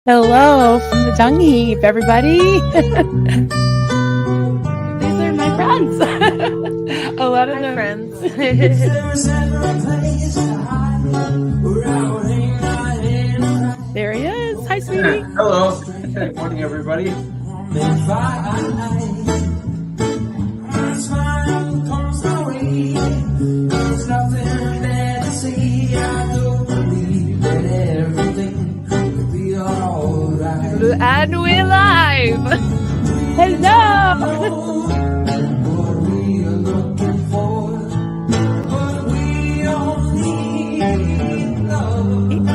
Hello from the dung heap, everybody. These are my friends. A lot of Hi, them. friends. There he is. Hi, sweetie. Hello. Good morning, everybody. And we're live. Hello.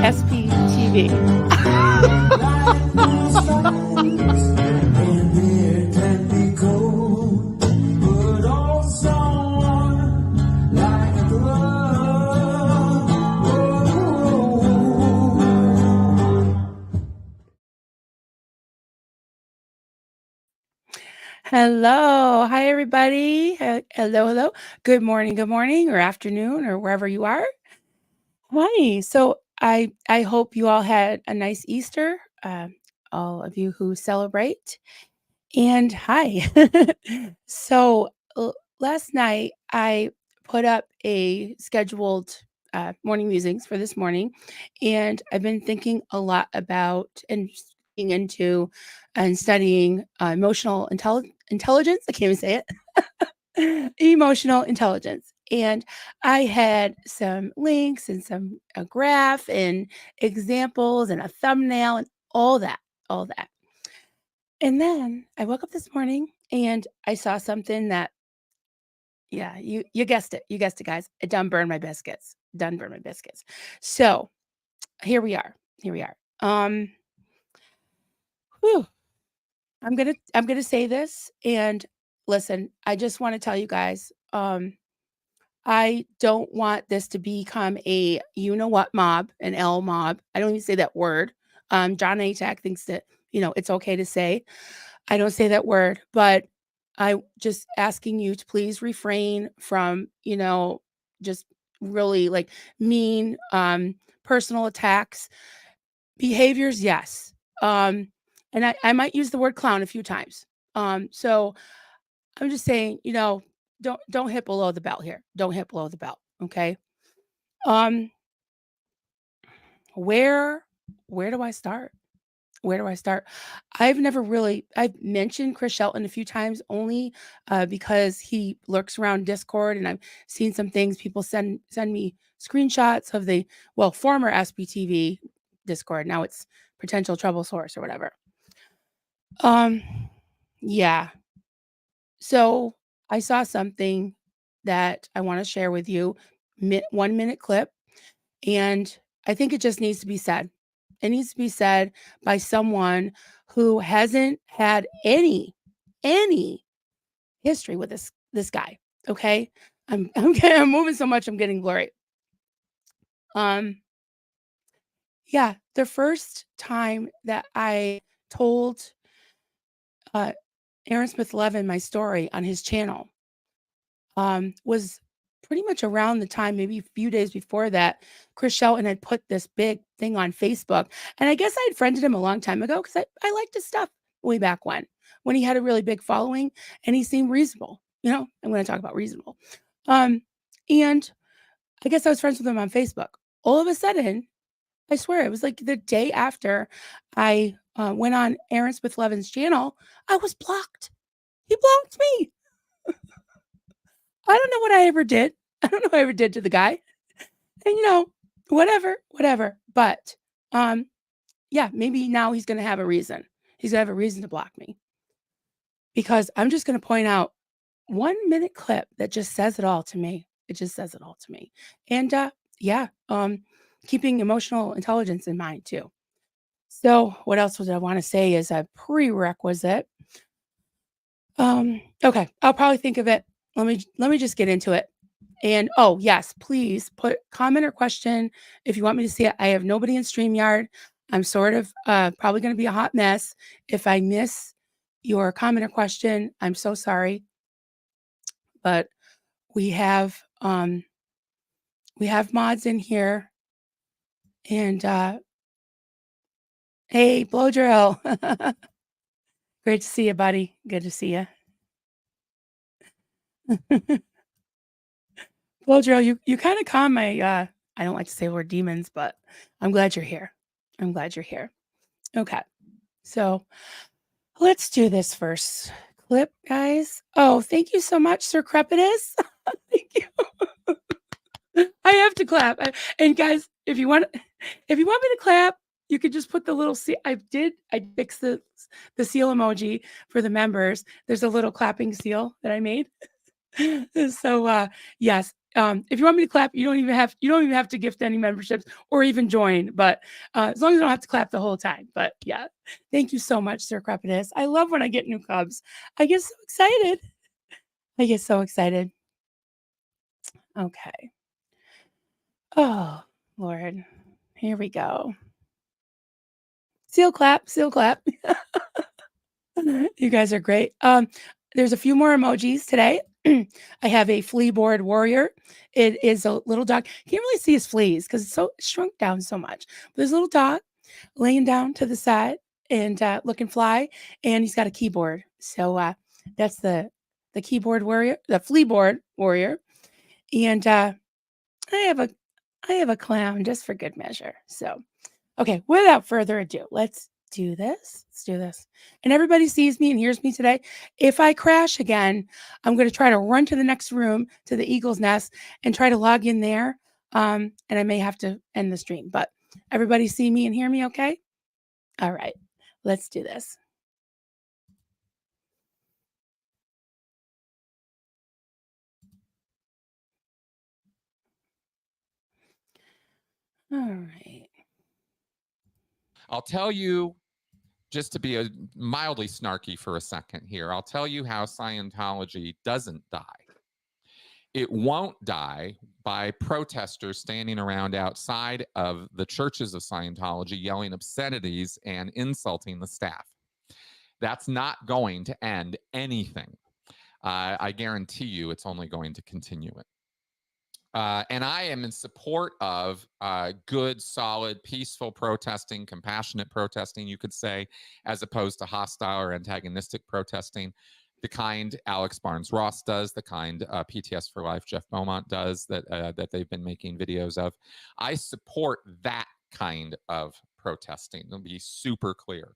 SPTV. Hello. Hi, everybody. Hello. Good morning, or afternoon, or wherever you are. Hi. So I hope you all had a nice Easter, all of you who celebrate. And hi. So last night I put up a scheduled morning musings for this morning, and I've been thinking a lot about and looking into and studying emotional intelligence. I can't even say it. Emotional intelligence. And I had some links and some a graph and examples and a thumbnail and all that, all that. And then I woke up this morning and I saw something that, yeah, you guessed it. You guessed it, guys. It done burned my biscuits. Done burned my biscuits. So here we are. Here we are. Whew, I'm gonna say this, and listen, I just want to tell you guys, I don't want this to become a you know what mob, an L mob. I don't even say that word. John Atack thinks that, it's okay to say. I don't say that word, but I just asking you to please refrain from, just really like mean, personal attacks. Behaviors, yes. And I might use the word clown a few times. So I'm just saying, don't hit below the belt here. Don't hit below the belt. Okay. Um, where where do I start? Where do I start? I've mentioned Chris Shelton a few times only because he lurks around Discord, and I've seen some things people send me screenshots of the former SBTV Discord. Now it's potential trouble source or whatever. Um yeah. So I saw something that I want to share with you. 1 minute clip, and I think it just needs to be said. It needs to be said by someone who hasn't had any history with this guy. Okay, I'm moving so much I'm getting blurry. Yeah, the first time that I told uh, Aaron Smith Levin my story on his channel was pretty much around the time, maybe a few days before that, Chris Shelton had put this big thing on Facebook. And I guess I had friended him a long time ago because I liked his stuff way back when he had a really big following and he seemed reasonable. I'm going to talk about reasonable. And I guess I was friends with him on Facebook. All of a sudden, I swear it was like the day after I went on Aaron Smith Levin's channel, I was blocked. He blocked me. I don't know what I ever did. I don't know what I ever did to the guy. And whatever. But yeah, maybe now he's gonna have a reason. He's gonna have a reason to block me. Because I'm just gonna point out 1 minute clip that just says it all to me. It just says it all to me. And yeah, keeping emotional intelligence in mind too. So what else would I want to say is a prerequisite? Okay, I'll probably think of it. Let me just get into it. And oh yes, please put comment or question if you want me to see it. I have nobody in StreamYard. I'm sort of probably going to be a hot mess. If I miss your comment or question, I'm so sorry. But we have mods in here, and Hey, blow drill. Great to see you, buddy. Good to see you. Blow drill, you kind of calm my I don't like to say the word demons, but I'm glad you're here. I'm glad you're here. Okay. So let's do this first clip, guys. Oh, thank you so much, Sir Crepitus. Thank you. I have to clap. And guys, if you want me to clap, you could just put the little seal. I fixed the seal emoji for the members. There's a little clapping seal that I made. So yes. If you want me to clap, you don't even have to gift any memberships or even join, but as long as I don't have to clap the whole time. But yeah, thank you so much, Sir Crepitus. I love when I get new cubs. I get so excited. I get so excited. Okay. Oh, Lord. Here we go. Seal clap, seal clap. You guys are great. There's a few more emojis today. I have a flea board warrior. It is a little dog. Can't really see his fleas because it's so shrunk down so much. But there's a little dog laying down to the side and looking fly, and he's got a keyboard. So that's the keyboard warrior, the flea board warrior. And I have a clown just for good measure. So okay, without further ado, let's do this. Let's do this. And everybody sees me and hears me today. If I crash again, I'm going to try to run to the next room to the Eagle's Nest and try to log in there. And I may have to end the stream, but everybody see me and hear me okay? All right, let's do this. All right. I'll tell you, just to be mildly snarky for a second here, I'll tell you how Scientology doesn't die. It won't die by protesters standing around outside of the churches of Scientology yelling obscenities and insulting the staff. That's not going to end anything. I guarantee you it's only going to continue it. And I am in support of good, solid, peaceful protesting, compassionate protesting, you could say, as opposed to hostile or antagonistic protesting, the kind Alex Barnes-Ross does, the kind PTS for Life Jeff Beaumont does that they've been making videos of. I support that kind of protesting. It'll be super clear.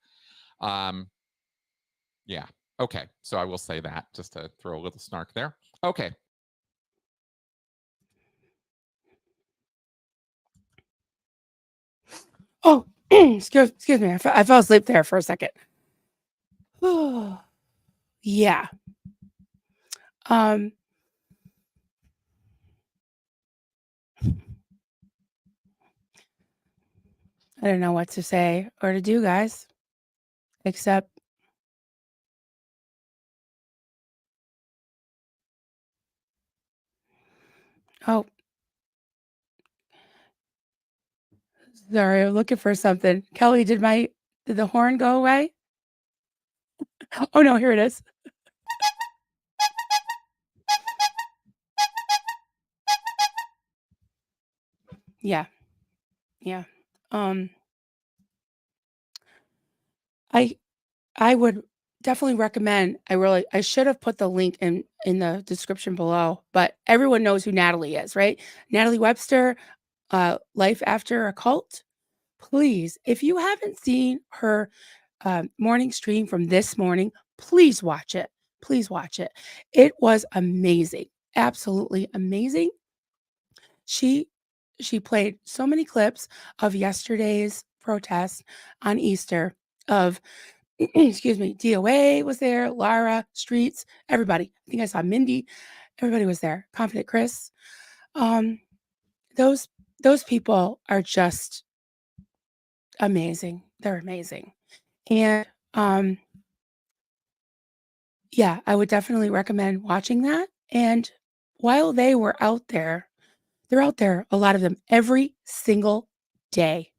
Yeah. Okay. So I will say that just to throw a little snark there. Okay. Oh, excuse me. I fell asleep there for a second. Yeah. I don't know what to say or to do, guys, except oh, sorry, I'm looking for something. Kelly, did the horn go away? Oh no, here it is. Yeah. Yeah. I would definitely recommend. I should have put the link in the description below, but everyone knows who Natalie is, right? Natalie Webster, Life After a Cult. Please, if you haven't seen her morning stream from this morning, please watch it. Please watch it. It was amazing. Absolutely amazing. She played so many clips of yesterday's protest on Easter of excuse me, DOA was there, Lara, Streets, everybody. I think I saw Mindy. Everybody was there. Confident Chris. Those people are just amazing. They're amazing. And yeah, I would definitely recommend watching that. And while they were out there, they're out there, a lot of them, every single day,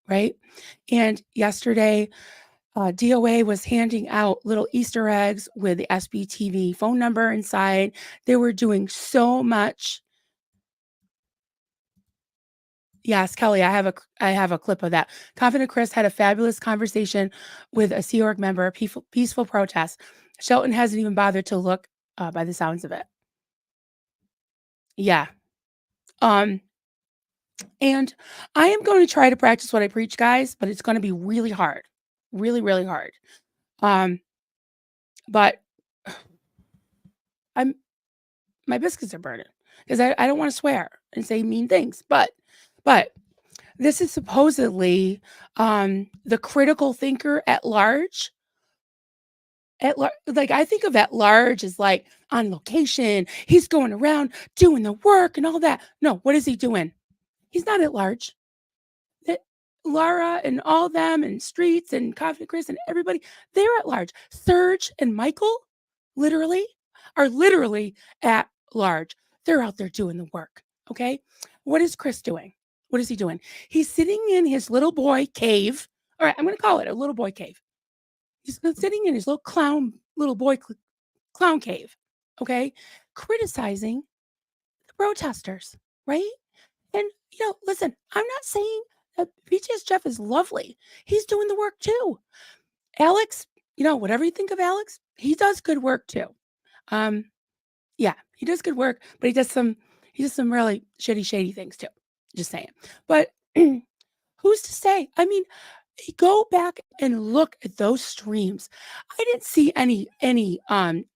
right? And yesterday, DOA was handing out little Easter eggs with the SBTV phone number inside. They were doing so much Yes, Kelly, I have a clip of that. Confident Chris had a fabulous conversation with a Sea Org member, peaceful protest. Shelton hasn't even bothered to look, by the sounds of it. Yeah. Um, and I am going to try to practice what I preach, guys, but it's going to be really hard. Really, really hard. But my biscuits are burning because I don't want to swear and say mean things. But this is supposedly the critical thinker at large. Like I think of at large as like on location. He's going around doing the work and all that. No, what is he doing? He's not at large. That Laura and all them and Streets and Coffee Chris and everybody, they're at large. Serge and Michael literally are literally at large. They're out there doing the work. Okay. What is Chris doing? What is he doing? He's sitting in his little boy cave. All right, I'm going to call it a little boy cave. He's sitting in his little boy clown cave. Okay. Criticizing the protesters. Right. And, listen, I'm not saying that BTS Jeff is lovely. He's doing the work too. Alex, whatever you think of Alex, he does good work too. Yeah, he does good work, but he does some really shady things too. Just saying. But who's to say? I mean, go back and look at those streams. I didn't see any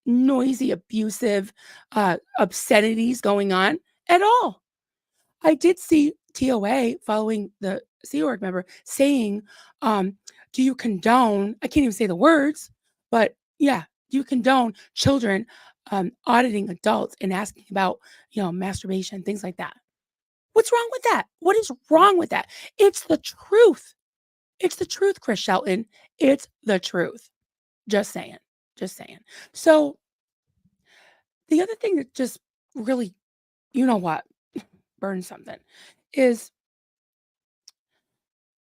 noisy, abusive obscenities going on at all. I did see TOA following the Sea Org member saying, do you condone, I can't even say the words, but yeah, do you condone children auditing adults and asking about, masturbation, things like that? What's wrong with that? What is wrong with that? It's the truth. It's the truth, Chris Shelton. It's the truth. Just saying. Just saying. So the other thing that just really, burns something is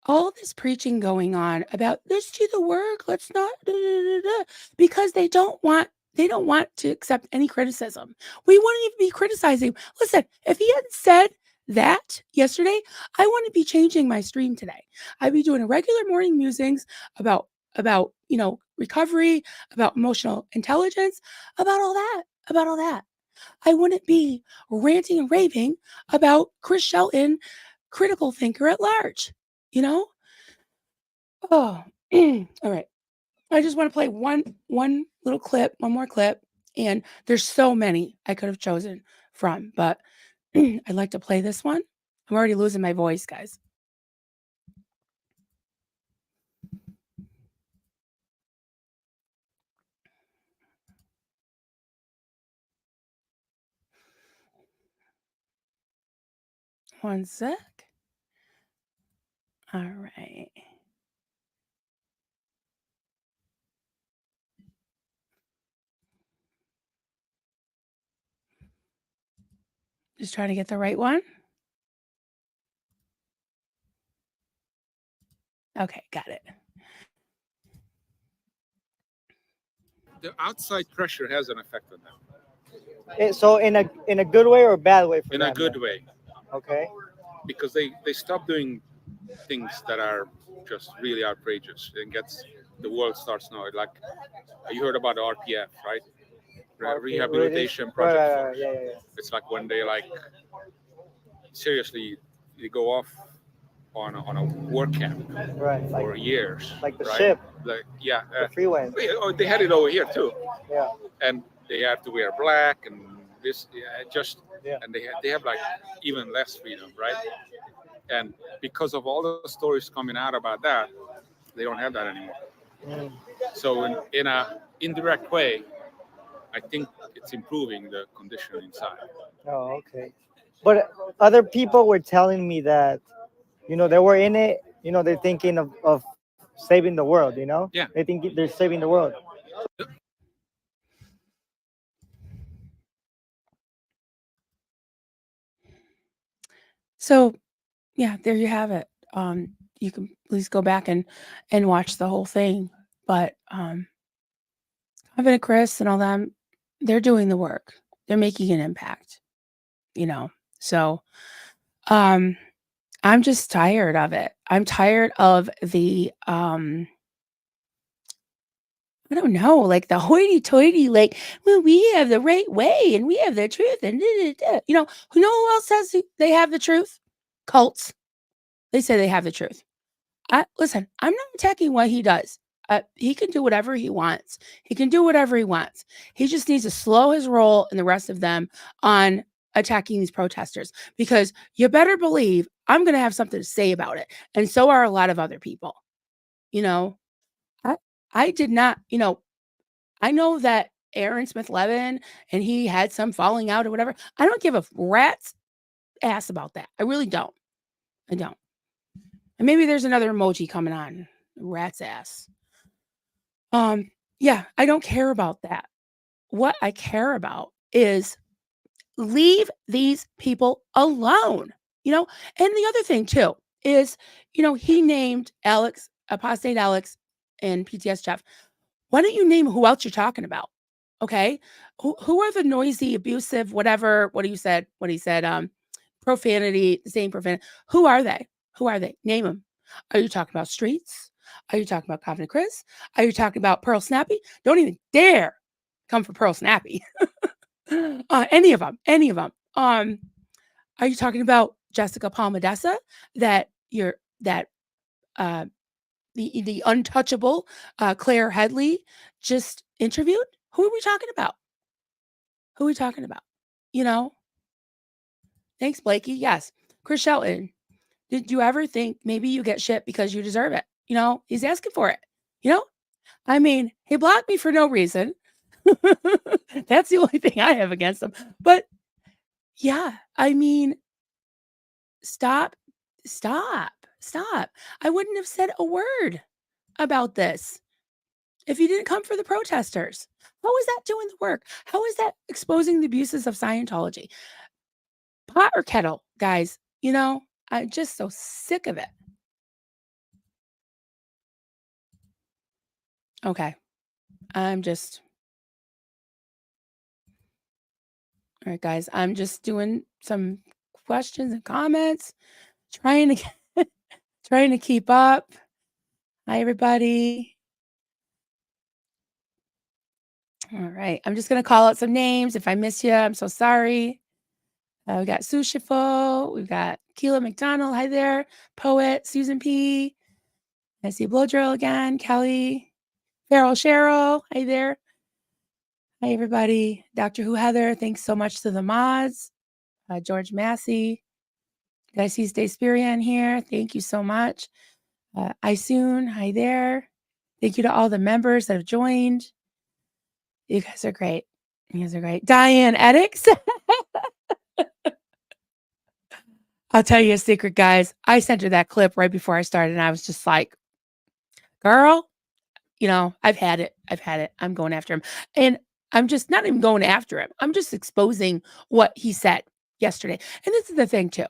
all this preaching going on about let's do the work, let's not because they don't want to accept any criticism. We wouldn't even be criticizing. Listen, if he hadn't said that yesterday, I wouldn't be changing my stream today. I'd be doing a regular morning musings about recovery, about emotional intelligence, about all that. I wouldn't be ranting and raving about Chris Shelton, critical thinker at large. Oh, all right. I just want to play one more clip, and there's so many I could have chosen from, but I'd like to play this one. I'm already losing my voice, guys. One sec. All right. Just trying to get the right one. Okay, got it. The outside pressure has an effect on them. So in a good way or a bad way? In a good way. Okay. Because they stop doing things that are just really outrageous and the world starts now. Like you heard about the RPF, right? Rehabilitation Project Right, Force. yeah. It's like when they seriously they go off on a work camp for years. Like the right? ship. The freeway. They had it over here too. Yeah. And they have to wear black and this and they have like even less freedom, right? And because of all the stories coming out about that, they don't have that anymore. So in a indirect way, I think it's improving the condition inside. Oh, okay. But other people were telling me that, they were in it, they're thinking of saving the world, Yeah. They think they're saving the world. So, yeah, there you have it. You can please go back and watch the whole thing. But Confident Chris and all them, they're doing the work. They're making an impact. So, I'm just tired of it. I'm tired of the I don't know, like the hoity-toity, like, well, we have the right way and we have the truth and da, da, da. Who else says they have the truth? Cults. They say they have the truth. Listen, I'm not attacking what he does. He can do whatever he wants. He can do whatever he wants. He just needs to slow his roll and the rest of them on attacking these protesters, because you better believe I'm going to have something to say about it. And so are a lot of other people. I, I did not, I know that Aaron Smith Levin and he had some falling out or whatever. I don't give a rat's ass about that. I really don't. I don't. And maybe there's another emoji coming on. Rat's ass. Yeah, I don't care about that. What I care about is leave these people alone. And the other thing too is, he named Alex, Apostate Alex, and PTS Jeff. Why don't you name who else you're talking about? Okay. Who are the noisy, abusive, whatever, what he said, profanity, saying profanity. Who are they? Who are they? Name them. Are you talking about Streets? Are you talking about Confident Chris? Are you talking about Pearl Snappy? Don't even dare come for Pearl Snappy. Any of them. Are you talking about Jessica Palmadessa, that the untouchable Claire Headley just interviewed? Who are we talking about? Thanks, Blakey. Yes. Chris Shelton. Did you ever think maybe you get shit because you deserve it? He's asking for it. He blocked me for no reason. That's the only thing I have against him. But yeah, stop. I wouldn't have said a word about this if you didn't come for the protesters. How is that doing the work? How is that exposing the abuses of Scientology? Pot or kettle, guys? I'm just so sick of it. Okay. All right, guys. I'm just doing some questions and comments, trying to keep up. Hi, everybody. All right. I'm just going to call out some names. If I miss you, I'm so sorry. We got Sushifo. We've got Keela McDonald. Hi there. Poet. Susan P. I see Blow Drill again. Kelly. Farrell Cheryl. Hi there. Hi, everybody. Dr. Who Heather. Thanks so much to the mods. George Massey. I see Stay Spirian here. Thank you so much. Isoon. Hi there. Thank you to all the members that have joined. You guys are great. Diane Eddix. I'll tell you a secret, guys. I sent her that clip right before I started, and I was just like, girl, I've had it. I'm going after him. And I'm just not even going after him. I'm just exposing what he said yesterday. And this is the thing, too,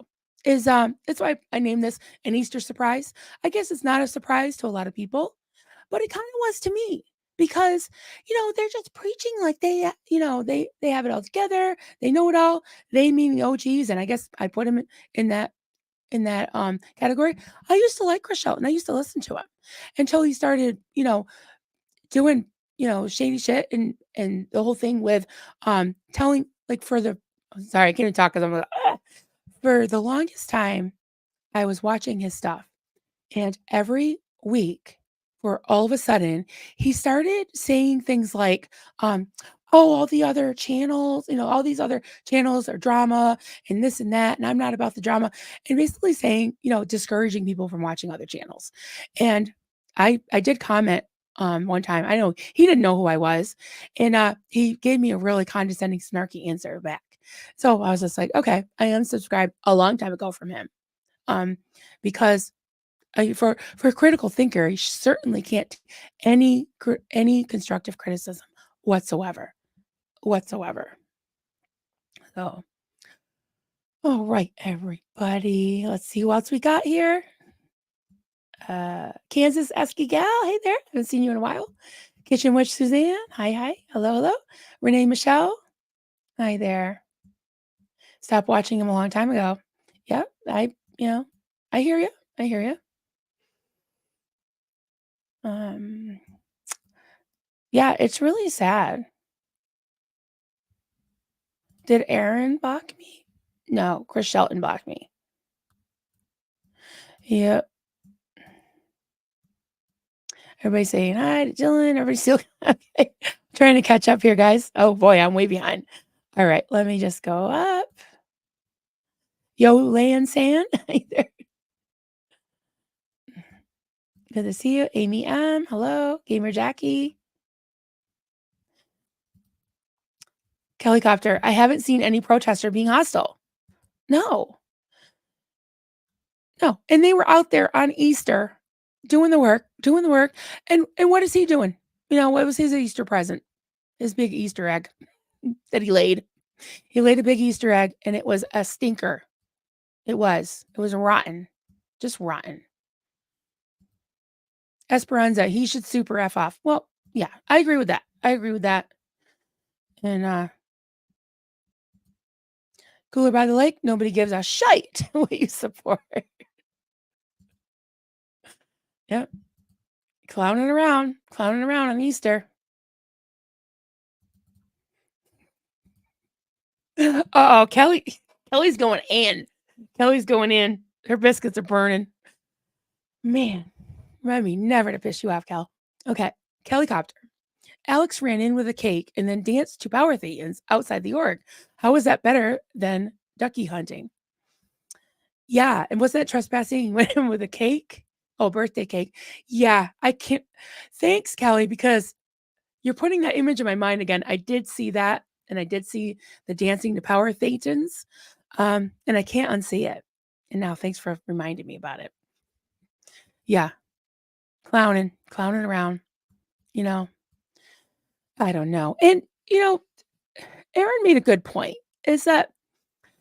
is that's why I named this an Easter surprise. I guess it's not a surprise to a lot of people, but it kind of was to me. Because, they're just preaching like they have it all together. They know it all. They mean the OGs. And I guess I put them in that category. I used to like Chris Shelton. I used to listen to him until he started, doing, shady shit and the whole thing with telling, like, sorry, I can't even talk because I'm like, for the longest time, I was watching his stuff, and every week, for all of a sudden, he started saying things like, oh, all the other channels, all these other channels are drama and this and that, and I'm not about the drama, and basically saying, discouraging people from watching other channels. And I did comment one time. I know he didn't know who I was, and he gave me a really condescending, snarky answer back. So I was just like, okay, I unsubscribed a long time ago from him, because for a critical thinker, you certainly can't take any constructive criticism whatsoever. So, all right, everybody. Let's see who else we got here. Kansas Esky Gal. Hey there. Haven't seen you in a while. Kitchen Witch Suzanne. Hi. Hello. Renee Michelle. Hi there. Stopped watching him a long time ago. Yep. I hear you. I hear you. Yeah, it's really sad. Did Aaron block me? No, Chris Shelton blocked me. Yep. Everybody's saying hi to Dylan. Everybody's still okay. Trying to catch up here, guys. Oh boy, I'm way behind. All right, let me just go up. Yo, Lan San. Hi there. Good to see you. Amy M. Hello. Gamer Jackie. Helicopter. I haven't seen any protester being hostile. No. No. And they were out there on Easter doing the work. And what is he doing? You know, what was his Easter present? His big Easter egg that he laid. He laid a big Easter egg and it was a stinker. It was rotten. Just rotten. Esperanza, he should super F off. Well, yeah, I agree with that. And Cooler by the Lake, nobody gives a shite what you support. Yep. Clowning around on Easter. Uh-oh, Kelly's going in. Her biscuits are burning. Man, remind me never to piss you off, Kel. Okay, Kellycopter. Alex ran in with a cake and then danced to Power Thetans outside the org. How is that better than ducky hunting? Yeah, and wasn't that trespassing? Went in with a cake? Oh, birthday cake. Yeah, I can't. Thanks, Kelly, because you're putting that image in my mind again. I did see that, and I did see the dancing to Power Thetans, and I can't unsee it. And now, thanks for reminding me about it. Yeah, clowning around. You know, I don't know. And Aaron made a good point. Is that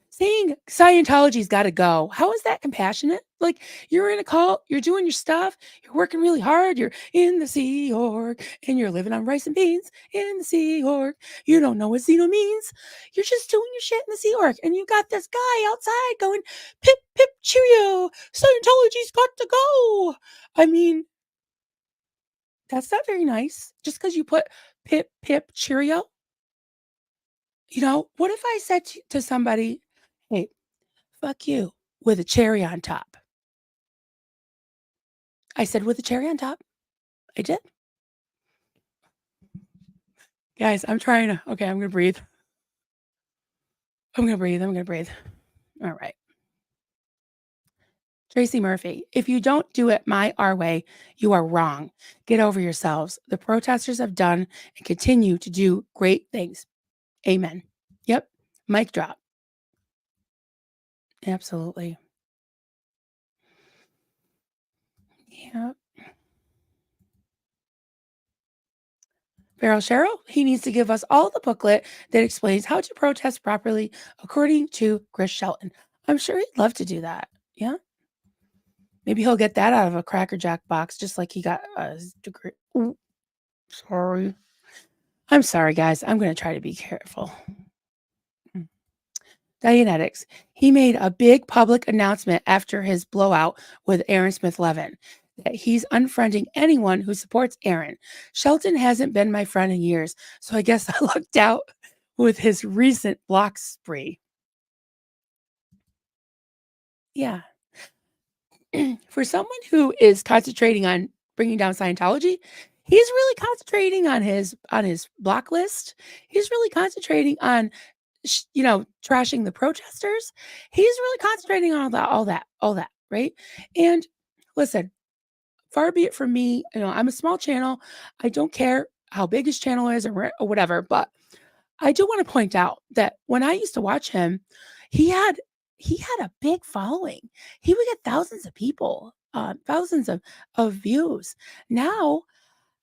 saying Scientology's got to go? How is that compassionate? Like, you're in a cult, you're doing your stuff, you're working really hard, you're in the Sea Org, and you're living on rice and beans in the Sea Org. You don't know what Xeno means. You're just doing your shit in the Sea Org, and you got this guy outside going, pip, pip, cheerio, Scientology's got to go. I mean, that's not very nice. Just because you put pip, pip, cheerio. What if I said to somebody, hey, fuck you, with a cherry on top? I said with a cherry on top. I did. Guys, I'm trying to, okay, I'm going to breathe. I'm going to breathe. All right. Tracy Murphy, if you don't do it our way, you are wrong. Get over yourselves. The protesters have done and continue to do great things. Amen. Yep. Mic drop. Absolutely. Yep. Farrell Cheryl, he needs to give us all the booklet that explains how to protest properly according to Chris Shelton. I'm sure he'd love to do that. Yeah. Maybe he'll get that out of a Cracker Jack box, just like he got his degree. Ooh, sorry. I'm sorry, guys. I'm going to try to be careful. Dianetics. He made a big public announcement after his blowout with Aaron Smith-Levin that he's unfriending anyone who supports Aaron. Shelton hasn't been my friend in years, so I guess I lucked out with his recent block spree. Yeah. For someone who is concentrating on bringing down Scientology, he's really concentrating on his block list. He's really concentrating on trashing the protesters. He's really concentrating on all that, right? And listen, far be it from me, I'm a small channel. I don't care how big his channel is or whatever, but I do want to point out that when I used to watch him, he had a big following. He would get thousands of people, thousands of views. Now,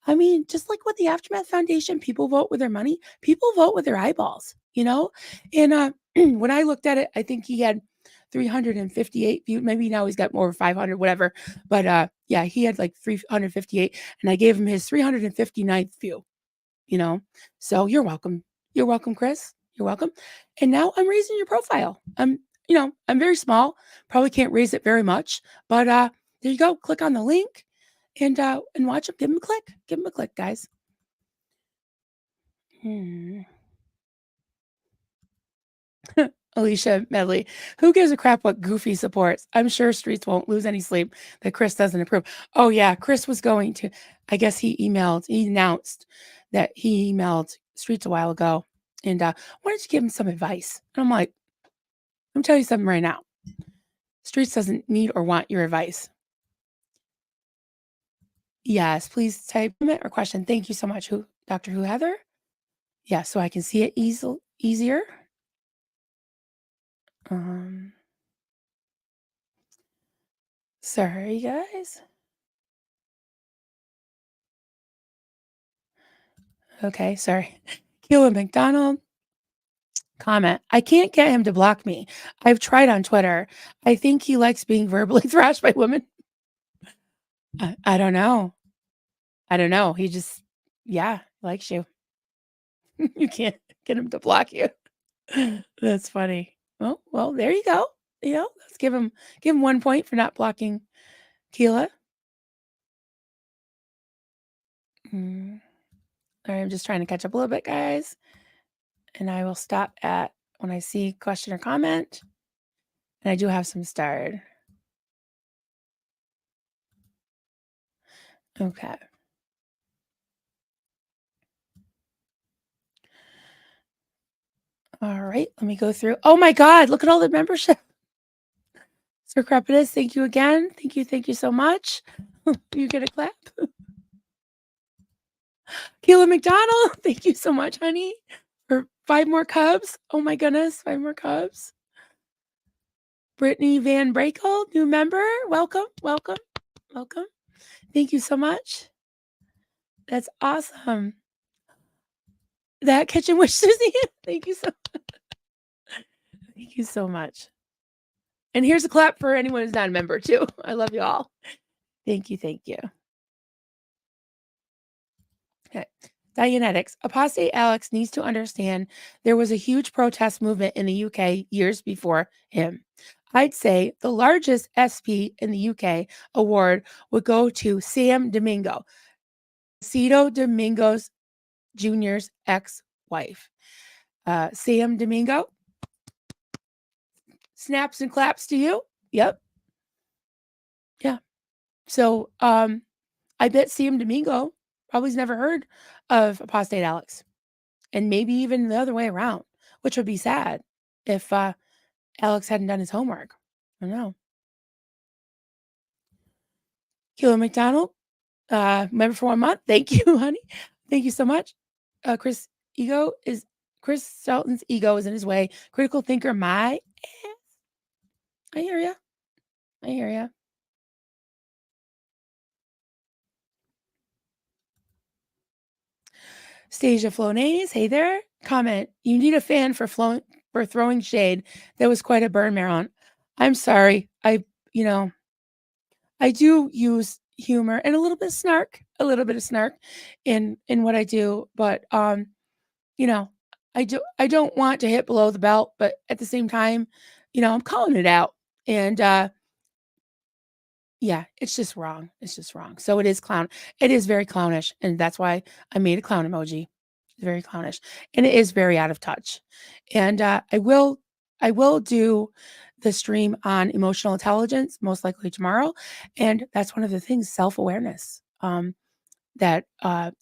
I mean, just like with the Aftermath Foundation, people vote with their money, people vote with their eyeballs, And when I looked at it, I think he had 358 views. Maybe now he's got more 500, whatever. But yeah, he had like 358, and I gave him his 359th view. So you're welcome. You're welcome, Chris. You're welcome. And now I'm raising your profile. I'm very small, probably can't raise it very much, but there you go. Click on the link and watch them. Give them a click. Give them a click, guys. Alicia Medley, who gives a crap what Goofy supports? I'm sure Streets won't lose any sleep that Chris doesn't approve. Oh yeah, Chris was going to, I guess he announced that he emailed Streets a while ago, and why don't you give him some advice? And I'm like, I'm telling you something right now. Streets doesn't need or want your advice. Yes, please type comment or question. Thank you so much, Dr. Who Heather. Yeah, so I can see it easier. Sorry, guys. Okay, sorry. Keelan McDonald. Comment. I can't get him to block me. I've tried on Twitter. I think he likes being verbally thrashed by women. I don't know. I don't know. He just, likes you. You can't get him to block you. That's funny. Well, there you go. Let's give him 1 point for not blocking Keela. All right, I'm just trying to catch up a little bit, guys. And I will stop at when I see question or comment. And I do have some starred. Okay. All right, let me go through. Oh my God, look at all the membership. Sir Crepidus, thank you again. Thank you so much. You get a clap. Keila McDonald, thank you so much, honey, for 5 more cubs. Oh my goodness, 5 more cubs. Brittany Van Brakel, new member. Welcome. Thank you so much. That's awesome. That kitchen wish, Susie. Thank you so much. And here's a clap for anyone who's not a member too. I love you all. Thank you. Okay. Dianetics. Apostate Alex needs to understand there was a huge protest movement in the UK years before him. I'd say the largest SP in the UK award would go to Sam Domingo, Cito Domingo's Jr.'s ex-wife. Sam Domingo. Snaps and claps to you. Yep. Yeah. So I bet Sam Domingo probably's never heard of Apostate Alex. And maybe even the other way around, which would be sad if Alex hadn't done his homework. I don't know. Kilo McDonald, member for 1 month. Thank you, honey. Thank you so much. Chris Shelton's ego is in his way. Critical thinker, my ass. I hear ya. Stasia Flonase, hey there. Comment, you need a fan for throwing shade. That was quite a burn, Marilyn. I'm sorry. I do use humor and a little bit of snark in what I do, but I don't want to hit below the belt, but at the same time, I'm calling it out. And it's just wrong. So it is very clownish, and that's why I made a clown emoji. It's very clownish, and it is very out of touch. And I will do the stream on emotional intelligence most likely tomorrow, and that's one of the things, self-awareness. That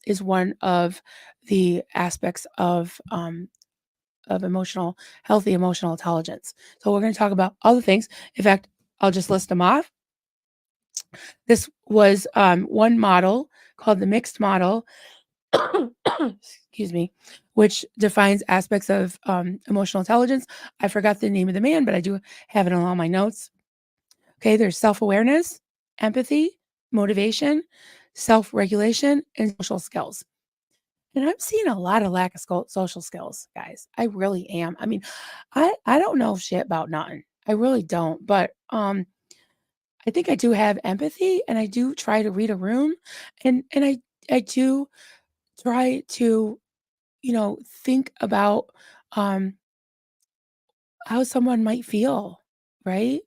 is one of the aspects of healthy emotional intelligence. So we're going to talk about other things. In fact, I'll just list them off. This was one model called the mixed model, excuse me, which defines aspects of emotional intelligence. I forgot the name of the man, but I do have it on all my notes. Okay, there's self-awareness, empathy, motivation, self-regulation, and social skills. And I'm seeing a lot of lack of social skills, guys. I really am. I mean, I don't know shit about nothing. I really don't. But I think I do have empathy, and I do try to read a room, and I do try to think about how someone might feel, right?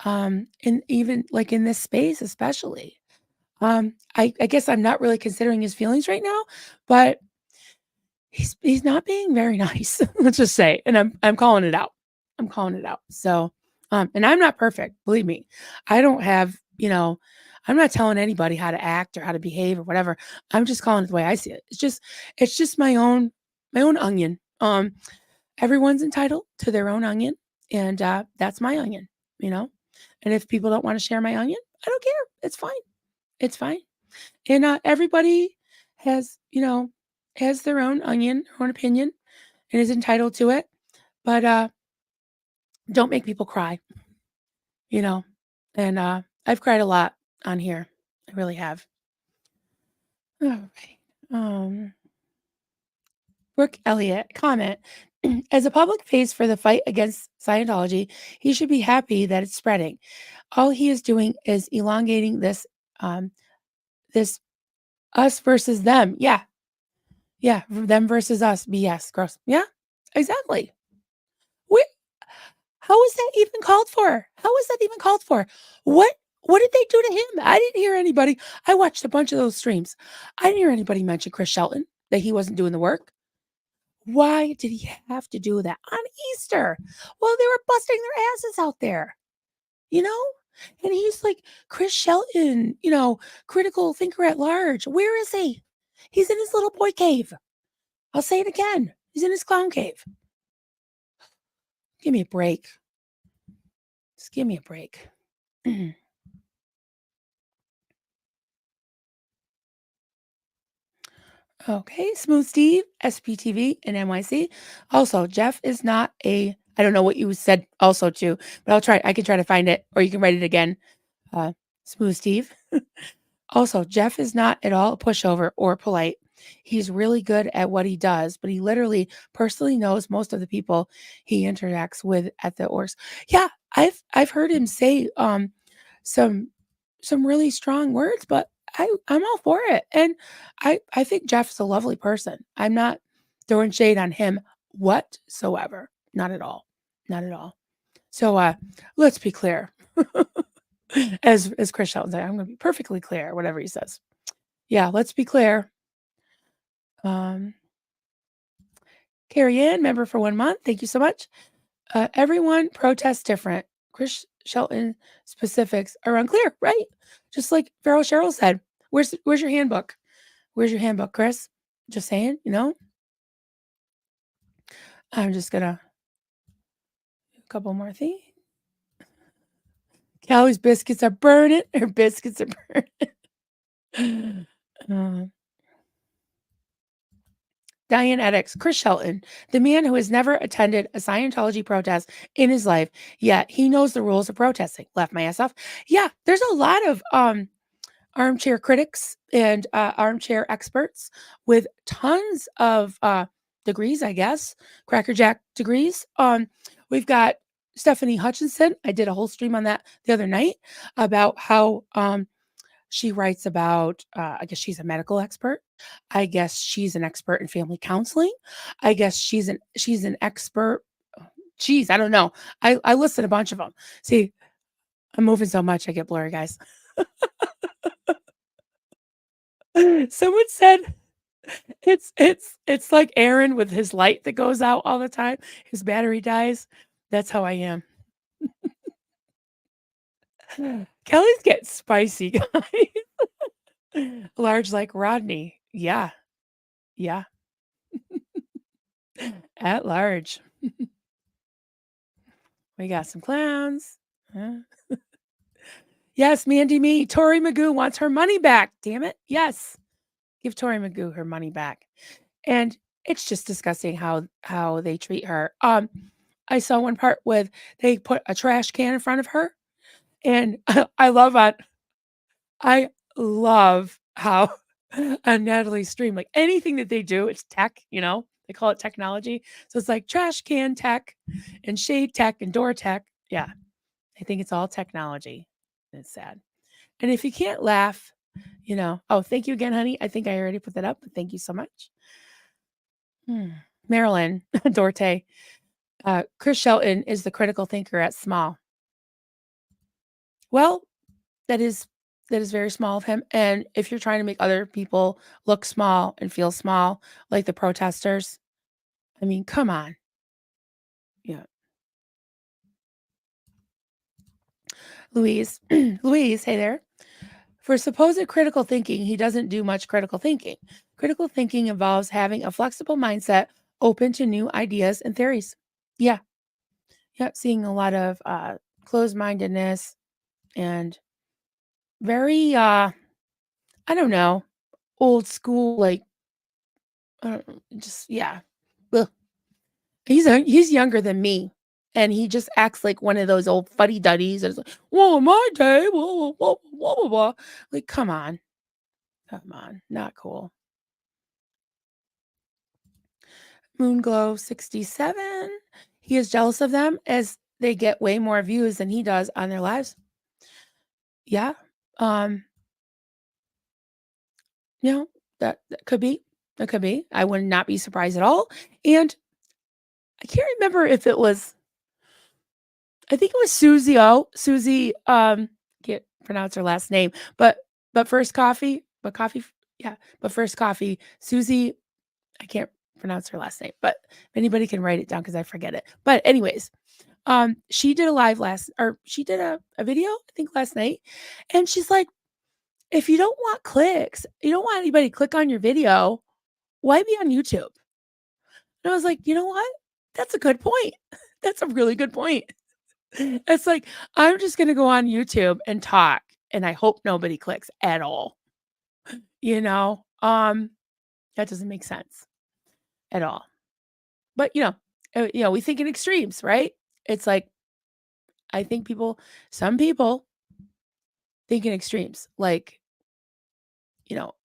And even like in this space, especially. I guess I'm not really considering his feelings right now, but he's not being very nice. Let's just say, and I'm calling it out. I'm calling it out. So, and I'm not perfect. Believe me, I don't have I'm not telling anybody how to act or how to behave or whatever. I'm just calling it the way I see it. It's just my own onion. Everyone's entitled to their own onion, and that's my onion. You know, and if people don't want to share my onion, I don't care. It's fine. It's fine. And everybody has, has their own onion, their own opinion, and is entitled to it. But don't make people cry, you know. And I've cried a lot on here. I really have. All right. Brooke Elliott comment. As a public face for the fight against Scientology, he should be happy that it's spreading. All he is doing is elongating this us versus them. Yeah. Yeah. Them versus us. BS. Gross. Yeah. Exactly. How is that even called for? How is that even called for? What did they do to him? I didn't hear anybody. I watched a bunch of those streams. I didn't hear anybody mention Chris Shelton, that he wasn't doing the work. Why did he have to do that on Easter? Well, they were busting their asses out there, you know? And he's like, Chris Shelton, critical thinker at large. Where is he? He's in his little boy cave. I'll say it again. He's in his clown cave. Give me a break. Just give me a break. Okay, Smooth Steve, SPTV, and NYC. Also, Jeff is not I don't know what you said also too, but I can try to find it, or you can write it again. Smooth Steve. Also, Jeff is not at all a pushover or polite. He's really good at what he does, but he literally personally knows most of the people he interacts with at the orgs. Yeah, I've heard him say some really strong words, but I'm all for it. And I think Jeff's a lovely person. I'm not throwing shade on him whatsoever. Not at all. Not at all. So let's be clear. As Chris Shelton said, I'm going to be perfectly clear, whatever he says. Yeah, let's be clear. Carrie Ann, member for 1 month. Thank you so much. Everyone protests different. Chris Shelton specifics are unclear, right? Just like Farrell Cheryl said. Where's your handbook? Where's your handbook, Chris? Just saying, I'm just gonna do a couple more things. Callie's biscuits are burning. Her biscuits are burning. Diane Eddix, Chris Shelton, the man who has never attended a Scientology protest in his life, yet he knows the rules of protesting. Laugh my ass off. Yeah, there's a lot of armchair critics and armchair experts with tons of degrees, I guess, crackerjack degrees. We've got Stephanie Hutchinson. I did a whole stream on that the other night about how she writes about, I guess she's a medical expert. I guess she's an expert in family counseling. I guess she's an expert. Geez, I don't know. I listed a bunch of them. See, I'm moving so much, I get blurry, guys. Someone said it's like Aaron with his light that goes out all the time. His battery dies. That's how I am. Kelly's getting spicy, guys. Large like Rodney. Yeah. Yeah. At large. We got some clowns. Huh? Yes, Mandy Me. Tori Magoo wants her money back. Damn it. Yes. Give Tori Magoo her money back. And it's just disgusting how they treat her. I saw one part with they put a trash can in front of her. And I love how on Natalie's stream, like anything that they do, it's tech, they call it technology. So it's like trash can tech and shade tech and door tech. Yeah. I think it's all technology. It's sad. And if you can't laugh, oh, thank you again, honey. I think I already put that up, but thank you so much. Marilyn Dorte. Chris Shelton is the critical thinker at small. Well, that is very small of him. And if you're trying to make other people look small and feel small, like the protesters, I mean, come on. Yeah. Louise, Louise, hey there. For supposed critical thinking, he doesn't do much critical thinking. Critical thinking involves having a flexible mindset open to new ideas and theories. Yeah. Yep. Seeing a lot of closed-mindedness and very I don't know, old school, like just yeah. Ugh. He's younger than me, and he just acts like one of those old fuddy-duddies. And it's like, "Well, in my day, blah, blah, blah, blah, blah, blah." Like, come on, not cool. Moonglow 67. He is jealous of them as they get way more views than he does on their lives. Yeah, um, you know that could be. That could be. I would not be surprised at all. And I can't remember if it was. I think it was Susie O. Susie, can't pronounce her last name, but First Coffee, yeah, but First Coffee, Susie, I can't pronounce her last name, but if anybody can write it down because I forget it. But anyways, she did a live she did a video, I think last night, and she's like, if you don't want clicks, you don't want anybody to click on your video, why be on YouTube? And I was like, you know what? That's a good point. That's a really good point. It's like, I'm just gonna go on YouTube and talk, and I hope nobody clicks at all. You know? That doesn't make sense at all. But, we think in extremes, right? It's like, I think some people think in extremes, like,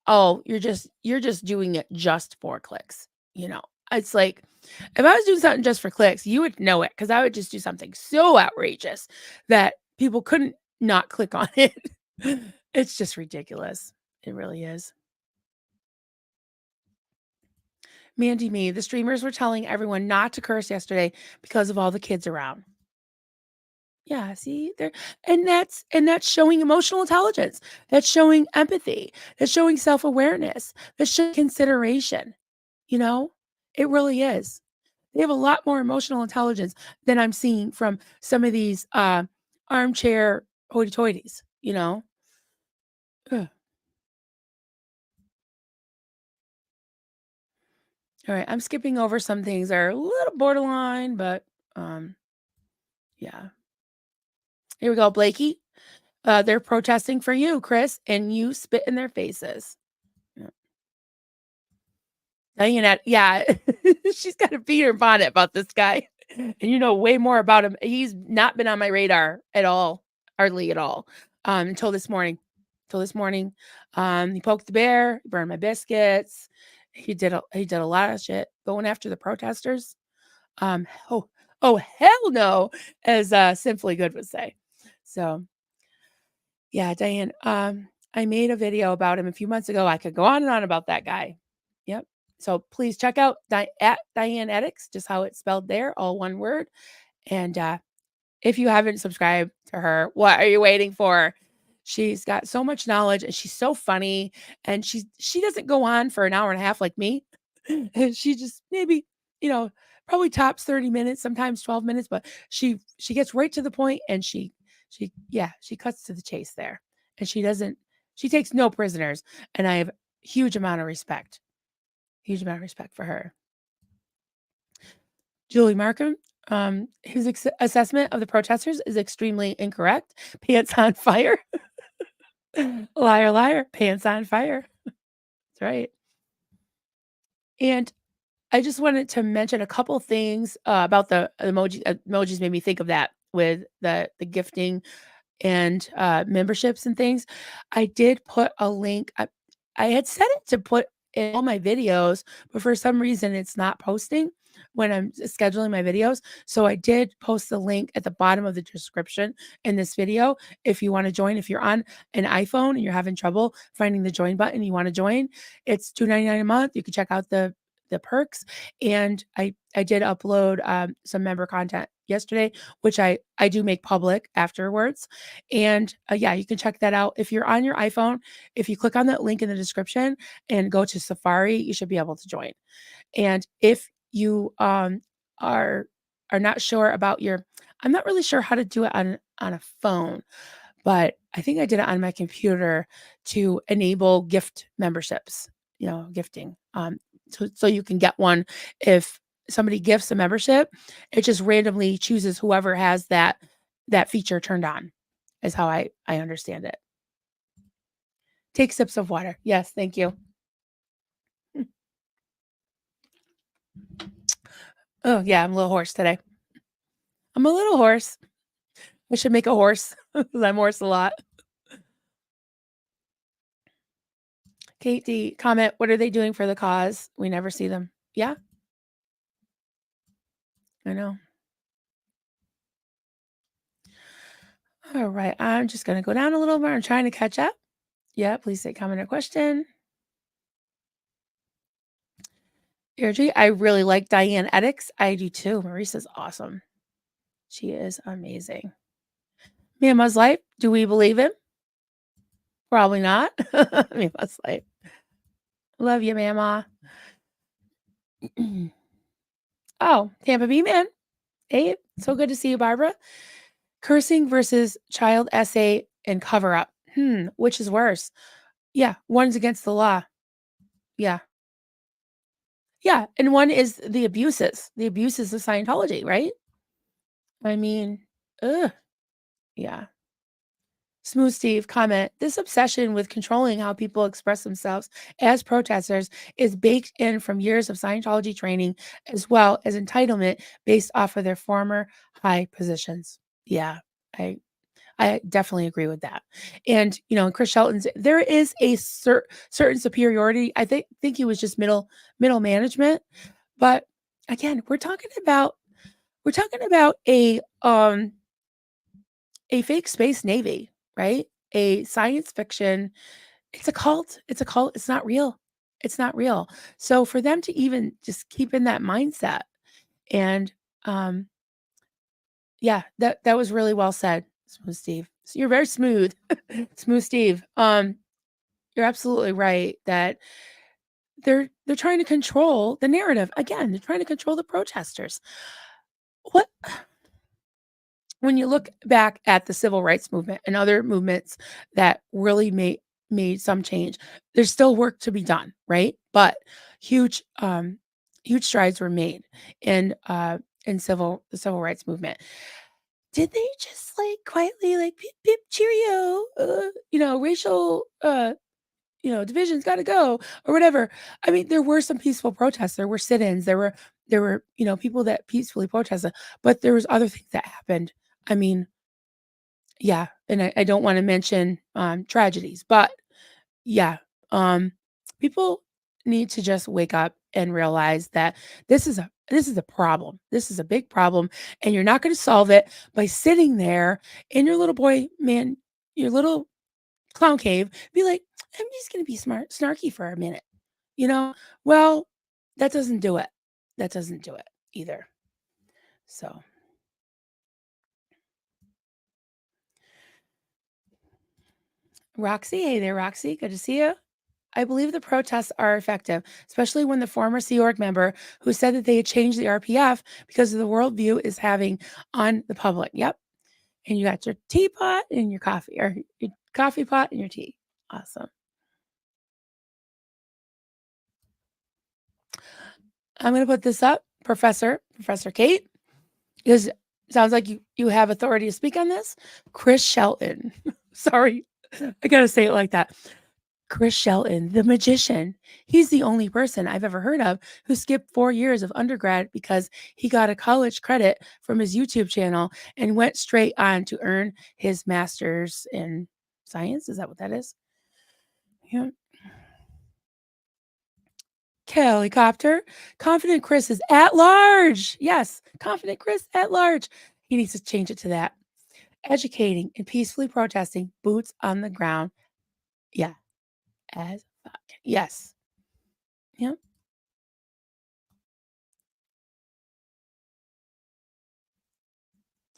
oh, you're just doing it just for clicks, It's like, if I was doing something just for clicks, you would know it because I would just do something so outrageous that people couldn't not click on it. It's just ridiculous. It really is. Mandy Me, the streamers were telling everyone not to curse yesterday because of all the kids around. Yeah, see there, and that's showing emotional intelligence. That's showing empathy. That's showing self-awareness. That's showing consideration. It really is. They have a lot more emotional intelligence than I'm seeing from some of these armchair hoity-toities. Ugh. All right, I'm skipping over some things that are a little borderline, but yeah. Here we go, Blakey. They're protesting for you, Chris, and you spit in their faces. Yeah. Diane, yeah, she's got a beater bonnet about this guy. And you know way more about him. He's not been on my radar at all, hardly at all, until this morning. He poked the bear, he burned my biscuits. He did a lot of shit going after the protesters. Oh hell no, as Simply Good would say. So yeah, Diane, I made a video about him a few months ago. I could go on and on about that guy. Yep. So please check out at Diane Eddix, just how it's spelled there, all one word. And if you haven't subscribed to her, what are you waiting for? She's got so much knowledge and she's so funny. And she doesn't go on for an hour and a half like me. She just maybe, probably tops 30 minutes, sometimes 12 minutes, but she gets right to the point and she cuts to the chase there. And she takes no prisoners. And I have huge amount of respect for her. Julie Markham, his assessment of the protesters is extremely incorrect. Pants on fire. Liar, liar, pants on fire. That's right. And I just wanted to mention a couple things about the emoji. Emojis made me think of that with the gifting and memberships and things. I did put a link. I had set it to put in all my videos, but for some reason it's not posting when I'm scheduling my videos. So I did post the link at the bottom of the description in this video. If you want to join, if you're on an iPhone and you're having trouble finding the join button, you want to join, it's $2.99 a month. You can check out the the perks. And I did upload some member content yesterday, which I do make public afterwards. And yeah, you can check that out. If you're on your iPhone, if you click on that link in the description and go to Safari, you should be able to join. And if you are not sure about I'm not really sure how to do it on a phone, but I think I did it on my computer to enable gift memberships, gifting. So you can get one if somebody gifts a membership, it just randomly chooses whoever has that feature turned on, is how I understand it. Take sips of water. Yes, thank you. Oh yeah, I'm a little hoarse today. I'm a little hoarse. I should make a horse because I'm hoarse a lot. Kate D, comment, what are they doing for the cause? We never see them. Yeah. I know. All right. I'm just going to go down a little more. I'm trying to catch up. Yeah. Please say comment or question. Deirdre, I really like Diane Eddix. I do too. Marissa's awesome. She is amazing. Mama's life. Do we believe him? Probably not. Mama's life. Love you, Mama. Oh, Tampa Bay man. Hey, so good to see you, Barbara. Cursing versus child essay and cover up. Which is worse? Yeah, one's against the law. Yeah. Yeah, and one is the abuses of Scientology, right? I mean, ugh. Yeah. Smooth Steve, comment, this obsession with controlling how people express themselves as protesters is baked in from years of Scientology training, as well as entitlement based off of their former high positions. Yeah, I definitely agree with that. And, in Chris Shelton's, there is a certain superiority. I think he was just middle management. But again, we're talking about a fake space navy, right? A science fiction. It's a cult. It's a cult. It's not real. It's not real. So for them to even just keep in that mindset, and yeah, that was really well said, Smooth Steve. So you're very smooth, Smooth Steve. You're absolutely right that they're trying to control the narrative. Again, they're trying to control the protesters. What when you look back at the civil rights movement and other movements that really made some change, there's still work to be done, right? But huge strides were made in the civil rights movement. Did they just quietly beep beep cheerio, racial division's got to go or whatever? I mean, there were some peaceful protests, there were sit-ins, there were people that peacefully protested, but there was other things that happened. I mean, yeah, and I don't want to mention tragedies, but yeah, people need to just wake up and realize that this is a problem. This is a big problem, and you're not going to solve it by sitting there in your your little clown cave, be like, I'm just going to be snarky for a minute. Well, that doesn't do it. That doesn't do it either. So Roxy, hey there, Roxy. Good to see you. I believe the protests are effective, especially when the former Sea Org member who said that they had changed the RPF because of the worldview is having on the public. Yep. And you got your teapot and your coffee, or your coffee pot and your tea. Awesome. I'm going to put this up, Professor Kate, because it sounds like you have authority to speak on this. Chris Shelton. Sorry, I got to say it like that. Chris Shelton, the magician. He's the only person I've ever heard of who skipped 4 years of undergrad because he got a college credit from his YouTube channel and went straight on to earn his master's in science. Is that what that is? Yeah. Helicopter. Confident Chris is at large. Yes, Confident Chris at large. He needs to change it to that. Educating and peacefully protesting, boots on the ground. Yeah, as fuck. Yes. Yep.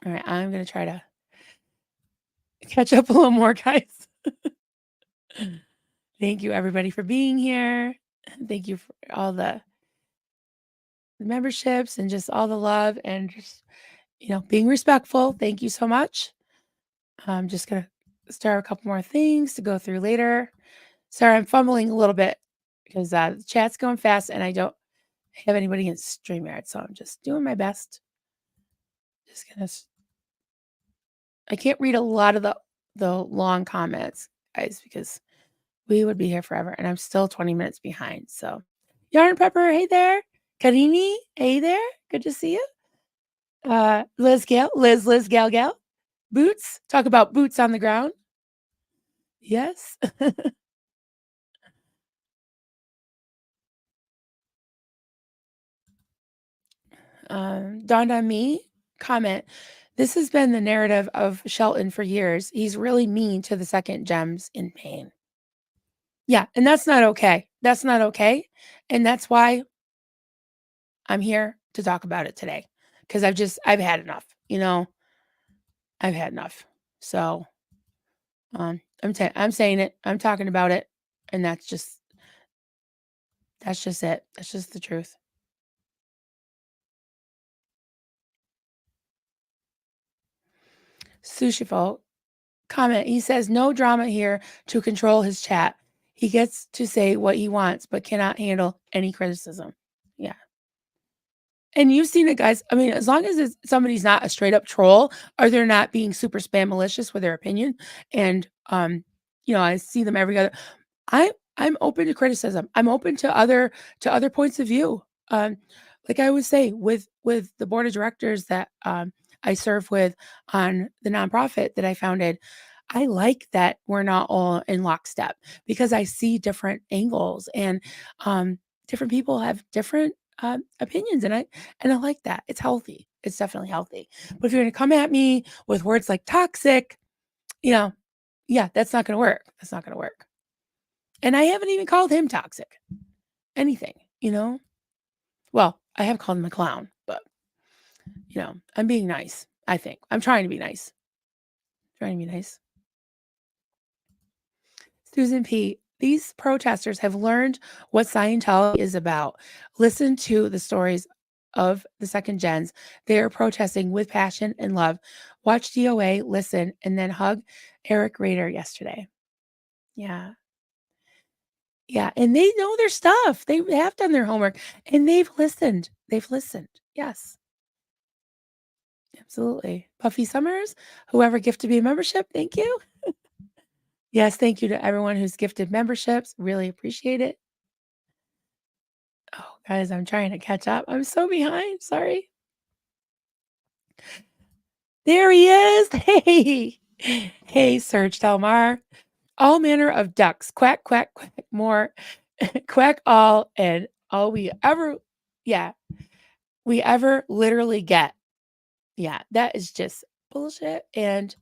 All right, I'm gonna try to catch up a little more, guys. Thank you, everybody, for being here. Thank you for all the memberships and just all the love and just, being respectful. Thank you so much. I'm just gonna start a couple more things to go through later. Sorry, I'm fumbling a little bit because the chat's going fast and I don't have anybody in StreamYard, so I'm just doing my best. Just gonna. I can't read a lot of the long comments, guys, because we would be here forever, and I'm still 20 minutes behind. So, Yarn Pepper, hey there. Karini, hey there. Good to see you. Liz Gal, Gal. Boots, talk about boots on the ground. Yes. Dawned on me, comment. This has been the narrative of Shelton for years. He's really mean to the second gems in pain. Yeah, and that's not okay. That's not okay. And that's why I'm here to talk about it today. Because I've had enough, I've had enough. So I'm saying it, I'm talking about it, and that's just it. That's just the truth. Sushifo comment. He says no drama here to control his chat. He gets to say what he wants, but cannot handle any criticism. Yeah. And you've seen it, guys. I mean, as long as somebody's not a straight up troll, or they're not being super spam malicious with their opinion, and I see them every other. I'm open to criticism. I'm open to other points of view. Like I would say with the board of directors that I serve with on the nonprofit that I founded, I like that we're not all in lockstep because I see different angles and different people have different opinions, and I like that. It's healthy. It's definitely healthy. But if you're going to come at me with words like toxic, yeah, that's not going to work. That's not going to work. And I haven't even called him toxic. Anything, Well, I have called him a clown, but I'm being nice. I think I'm trying to be nice. Susan P. These protesters have learned what Scientology is about. Listen to the stories of the second gens. They are protesting with passion and love. Watch DOA, listen, and then hug Eric Rader yesterday. Yeah. Yeah. And they know their stuff. They have done their homework and they've listened. Yes. Absolutely. Puffy Summers, whoever gifted me a membership, thank you. Yes, thank you to everyone who's gifted memberships. Really appreciate it. Oh, guys, I'm trying to catch up. I'm so behind. Sorry. There he is. Hey. Hey, Serge Delmar. All manner of ducks. Quack, quack, quack. More. Quack all and all we ever literally get. Yeah, that is just bullshit. And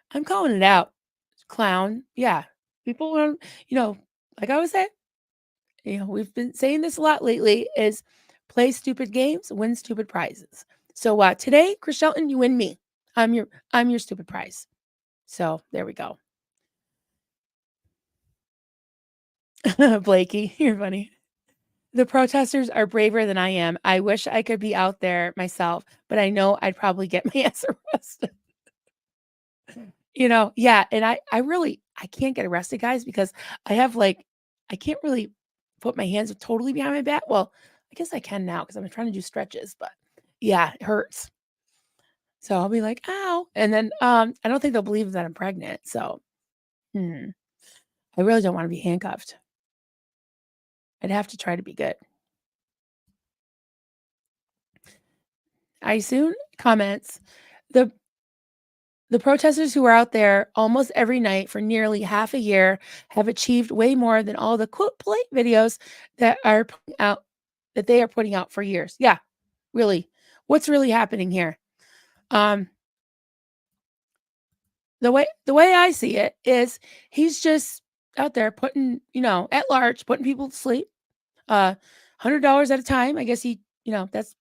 I'm calling it out. Clown. Yeah. People want, like I was saying, we've been saying this a lot lately is play stupid games, win stupid prizes. So today, Chris Shelton, you win me. I'm your stupid prize. So there we go. Blakey, you're funny. The protesters are braver than I am. I wish I could be out there myself, but I know I'd probably get my ass arrested. Yeah. And I can't get arrested, guys, because I can't really put my hands totally behind my back. Well, I guess I can now because I'm trying to do stretches, but yeah, it hurts. So I'll be like, ow. And then I don't think they'll believe that I'm pregnant. So I really don't want to be handcuffed. I'd have to try to be good. I soon comments the protesters who are out there almost every night for nearly half a year have achieved way more than all the quote polite videos that they are putting out for years. Yeah, really. What's really happening here? The way I see it is he's just out there putting, at large, putting people to sleep. $100 at a time. I guess he, that's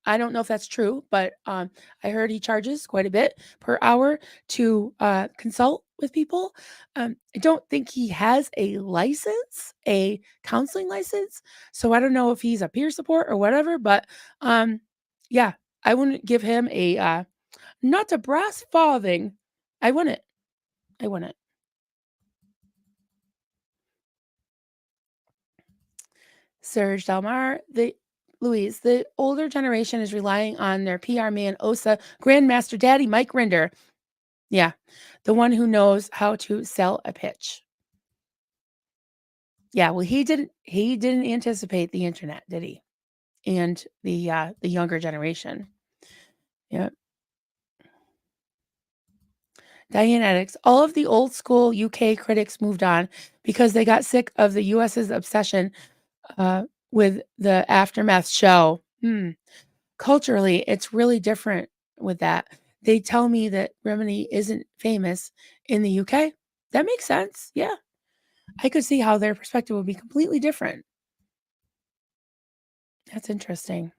I don't know if that's true, but I heard he charges quite a bit per hour to consult with people. I don't think he has a license, a counseling license. So I don't know if he's a peer support or whatever, but yeah, I wouldn't give him a not a brass farthing. I wouldn't. I wouldn't. Serge Delmar, Louise, the older generation is relying on their PR man, OSA, Grandmaster Daddy, Mike Rinder. Yeah, the one who knows how to sell a pitch. Yeah, well, he didn't anticipate the internet, did he? And the younger generation. Yeah. Dianetics. All of the old school UK critics moved on because they got sick of the US's obsession with the aftermath show. Culturally, it's really different with that. They tell me that Remini isn't famous in the UK. That makes sense. Yeah. I could see how their perspective would be completely different. That's interesting.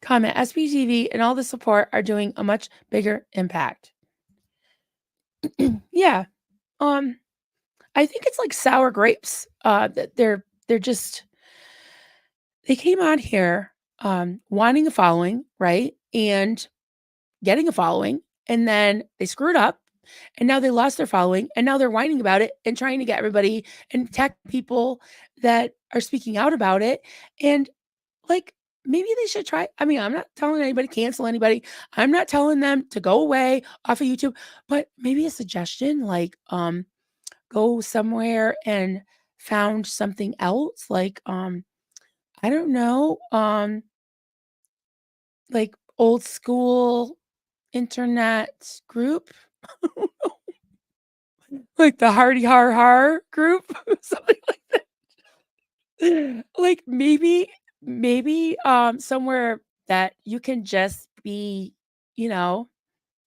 Comment, SPTV and all the support are doing a much bigger impact. Yeah. I think it's like sour grapes. That they're just they came on here wanting a following, right? And getting a following, and then they screwed up, and now they lost their following, and now they're whining about it and trying to get everybody and attack people that are speaking out about it. And like, maybe they should try. I mean, I'm not telling anybody cancel anybody. I'm not telling them to go away off of YouTube, but maybe a suggestion like go somewhere and found something else like I don't know, like old school internet group. Like the Hardy Har Har group, something like that. Like maybe somewhere that you can just be, you know,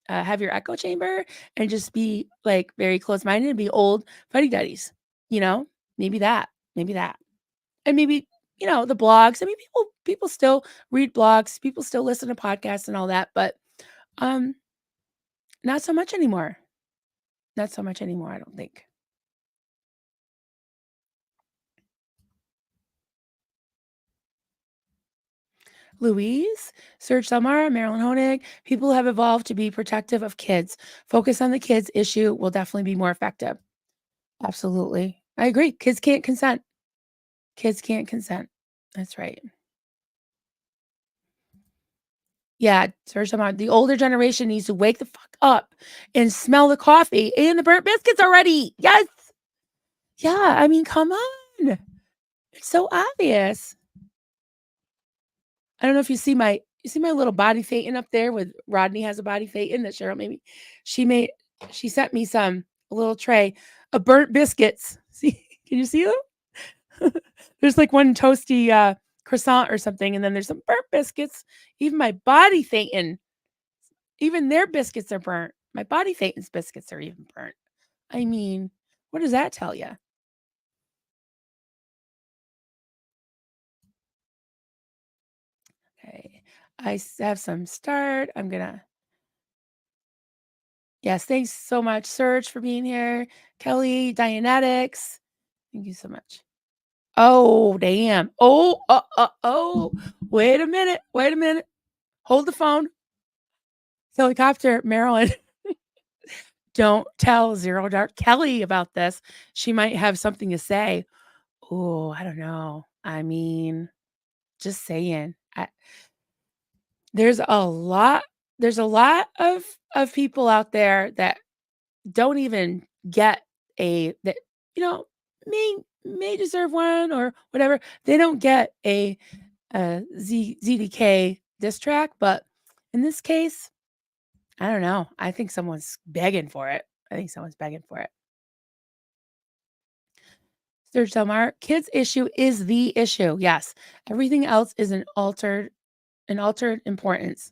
have your echo chamber and just be like very close minded and be old fuddy duddies, you know, maybe that, and maybe the blogs. I mean, people still read blogs, people still listen to podcasts and all that, but not so much anymore. Not so much anymore, I don't think. Louise, Serge Salmara, Marilyn Honig, people have evolved to be protective of kids. Focus on the kids issue will definitely be more effective. Absolutely. I agree. Kids can't consent. Kids can't consent. That's right. Yeah, Serge Salmara, the older generation needs to wake the fuck up and smell the coffee and the burnt biscuits already. Yes. Yeah, I mean, come on. It's so obvious. I don't know if you see my little body Phaeton up there with Rodney has a body Phaeton that Cheryl maybe she sent me a little tray of burnt biscuits. See, can you see them? There's like one toasty croissant or something, and then there's some burnt biscuits. Even my body Phaeton, even their biscuits are burnt. My body Phaeton's biscuits are even burnt. I mean, what does that tell you? Okay, I have some start. I'm gonna. Yes, thanks so much, Serge, for being here. Kelly, Dianetics, thank you so much. Oh, damn. Oh. Wait a minute. Hold the phone. Helicopter, Marilyn. Don't tell Zero Dark Kelly about this. She might have something to say. Oh, I don't know. I mean, just saying. There's a lot of people out there that don't even get that may deserve one or whatever. They don't get a ZDK diss track, but in this case, I don't know. I think someone's begging for it. Serge Delmar, kids issue is the issue. Yes, everything else is an altered importance.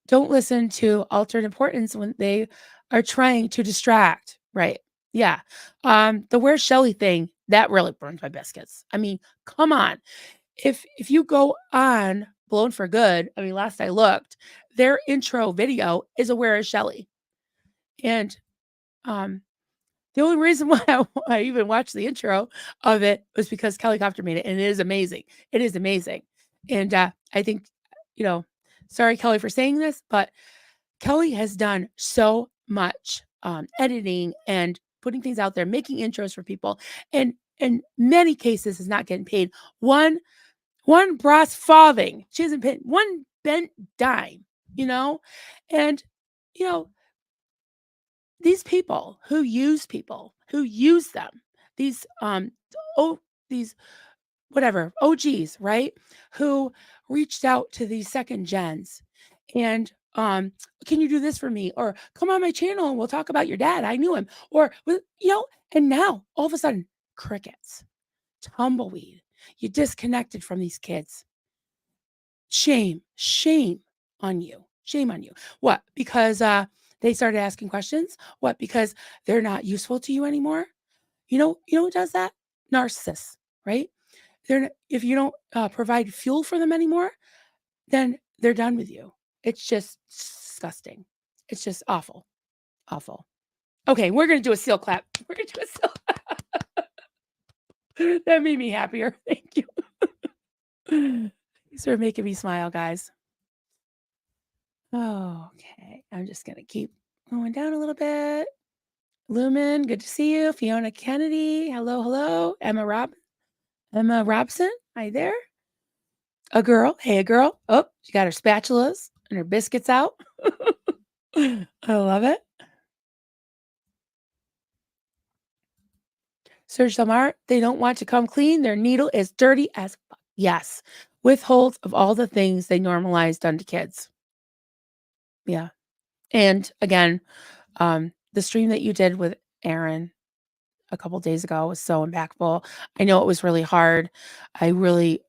Don't listen to altered importance when they are trying to distract. Right. Yeah. The Where's Shelly thing, that really burns my biscuits. I mean, come on. if you go on Blown for Good, I mean, last I looked, their intro video is a Where is Shelly? And the only reason why I even watched the intro of it was because Kelly Copter made it, and it is amazing. It is amazing. And I think, sorry, Kelly, for saying this, but Kelly has done so much editing and putting things out there, making intros for people, and in many cases is not getting paid one brass farthing. She hasn't paid one bent dime, and you know these people who use them, these these whatever OGs, right? Who reached out to these second gens and can you do this for me? Or come on my channel and we'll talk about your dad. I knew him. Or and now all of a sudden, crickets, tumbleweed. You disconnected from these kids. Shame on you. Shame on you. What? Because they started asking questions? What? Because they're not useful to you anymore? You know who does that? Narcissists, right? If you don't provide fuel for them anymore, then they're done with you. It's just disgusting. It's just awful. Awful. Okay, we're going to do a seal clap. We're going to do a seal. That made me happier. Thank you. These are making me smile, guys. Okay, I'm just going to keep going down a little bit. Lumen, good to see you. Fiona Kennedy, hello. Emma Robson, hi there. A girl, hey, a girl. Oh, she got her spatulas and her biscuits out. I love it. Serge Samar, they don't want to come clean. Their needle is dirty as fuck. Yes. Withholds of all the things they normalized done to kids. Yeah. And again, the stream that you did with Aaron a couple days ago was so impactful. I know it was really hard. I really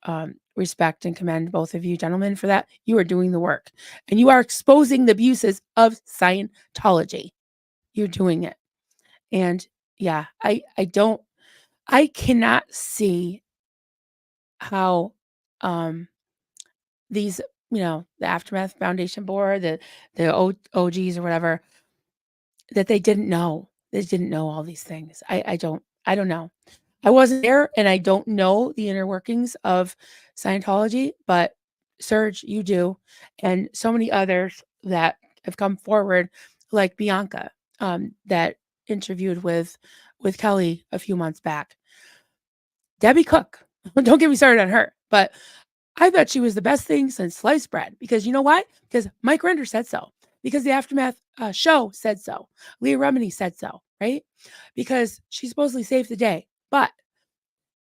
respect and commend both of you gentlemen for that. You are doing the work and you are exposing the abuses of Scientology. You're doing it. And yeah, I cannot see how these, the Aftermath Foundation board, the OGs or whatever, that they didn't know. They didn't know all these things. I don't know. I wasn't there and I don't know the inner workings of Scientology, but Serge, you do. And so many others that have come forward, like Bianca, that interviewed with Kelly a few months back. Debbie Cook, don't get me started on her, but I bet she was the best thing since sliced bread because you know why? Because Mike Render said so. Because the Aftermath show said so. Leah Remini said so, right? Because she supposedly saved the day. But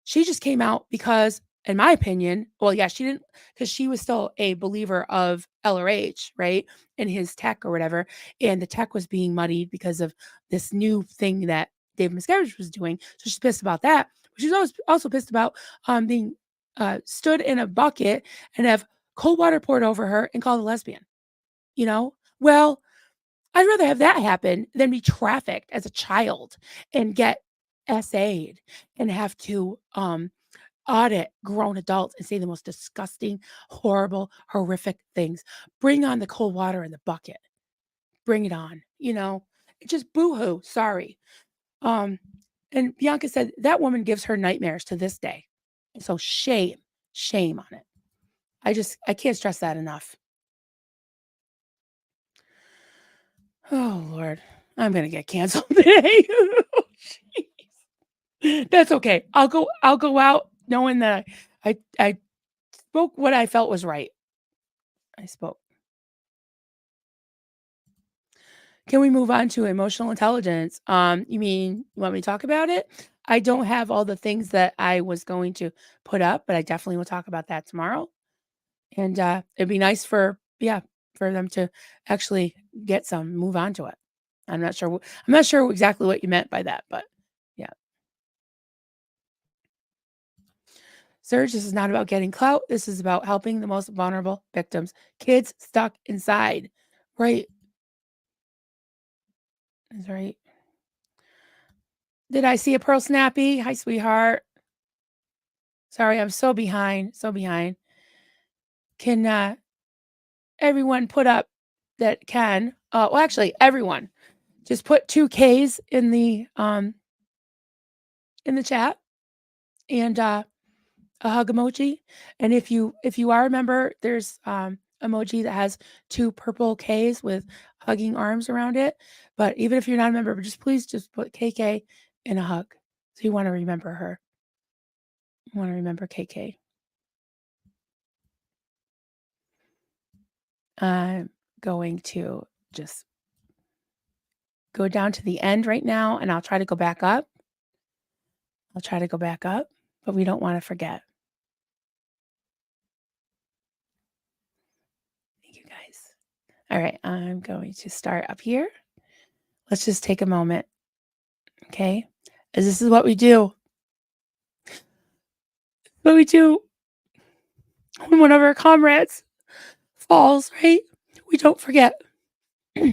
she just came out because, in my opinion, well, yeah, she didn't, because she was still a believer of LRH, right? And his tech or whatever. And the tech was being muddied because of this new thing that Dave Miscavige was doing. So she's pissed about that. But she's also pissed about being stood in a bucket and have cold water poured over her and called a lesbian. Well, I'd rather have that happen than be trafficked as a child and get SA'd and have to audit grown adults and say the most disgusting, horrible, horrific things. Bring on the cold water in the bucket. Bring it on. Just boo-hoo. Sorry. And Bianca said that woman gives her nightmares to this day. So shame on it. I can't stress that enough. Oh Lord, I'm gonna get canceled today. That's okay. I'll go out knowing that I spoke what I felt was right. I spoke. Can we move on to emotional intelligence? You want me to talk about it? I don't have all the things that I was going to put up, but I definitely will talk about that tomorrow. And it'd be nice for them to actually move on to it. I'm not sure exactly what you meant by that, but yeah. Serge, this is not about getting clout. This is about helping the most vulnerable victims, kids stuck inside. Right. That's right. Did I see a Pearl Snappy? Hi, sweetheart. Sorry, I'm so behind. So behind. Can everyone put up that can? Well, actually, everyone, just put 2 Ks in the chat and a hug emoji. And if you are a member, there's emoji that has 2 purple Ks with hugging arms around it. But even if you're not a member, please just put KK in a hug. So you want to remember her. You want to remember KK. I'm going to just go down to the end right now, and I'll try to go back up. But we don't want to forget. Thank you, guys. All right, I'm going to start up here. Let's just take a moment, okay? As this is what we do. What we do when one of our comrades falls, right? We don't forget. So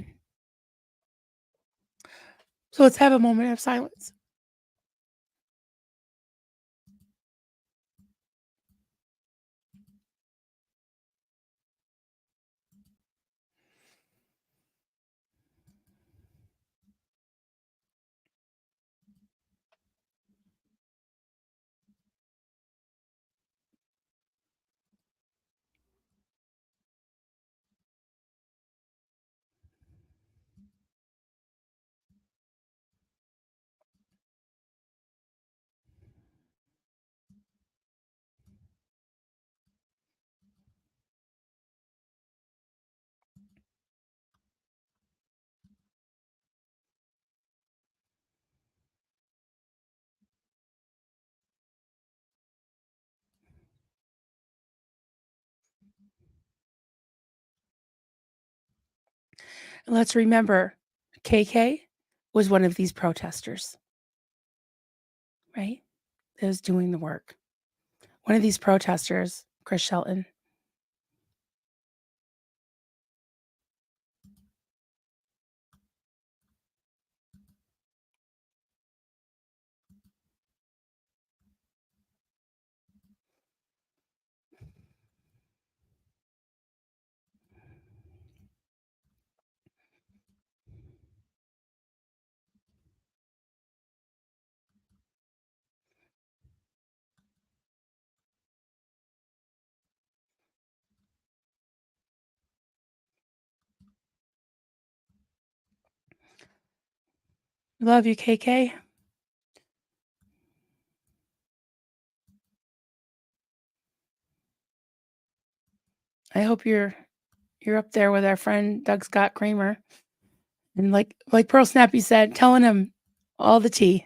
let's have a moment of silence. And let's remember, KK was one of these protesters, right? That was doing the work. One of these protesters, Chris Shelton. Love you, KK. I hope you're up there with our friend Doug Scott Kramer. And like Pearl Snappy said, telling him all the tea.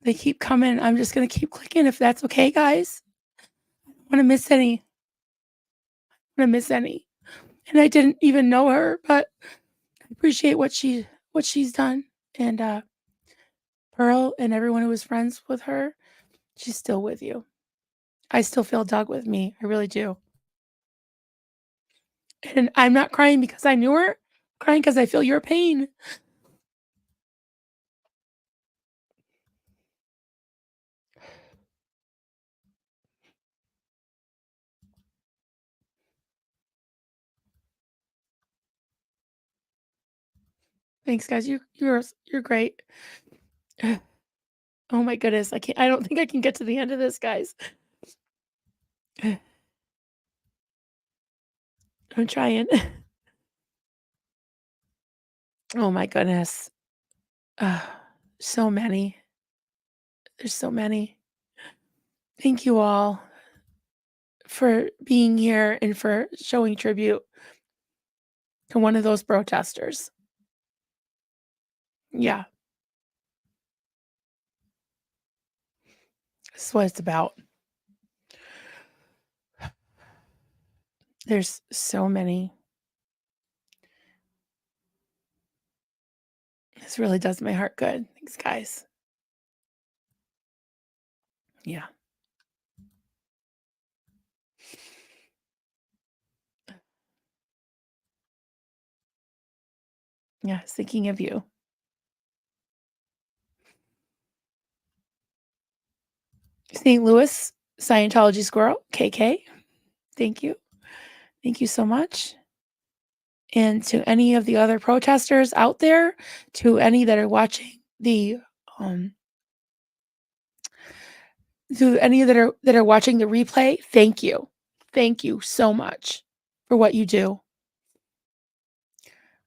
They keep coming. I'm just going to keep clicking if that's okay, guys. I don't want to miss any. And I didn't even know her, but I appreciate what she's done. And Pearl and everyone who was friends with her, she's still with you. I still feel Doug with me. I really do. And I'm not crying because I knew her. I'm crying because I feel your pain. Thanks, guys. You're great. Oh my goodness. I don't think I can get to the end of this, guys. I'm trying. Oh my goodness. So many. There's so many. Thank you all for being here and for showing tribute to one of those protesters. Yeah. This is what it's about. There's so many. This really does my heart good. Thanks, guys. Yeah. Yes, thinking of you. St. Louis Scientology Squirrel, KK. Thank you. Thank you so much. And to any of the other protesters out there, to any that are watching the to any that are watching the replay, thank you. Thank you so much for what you do.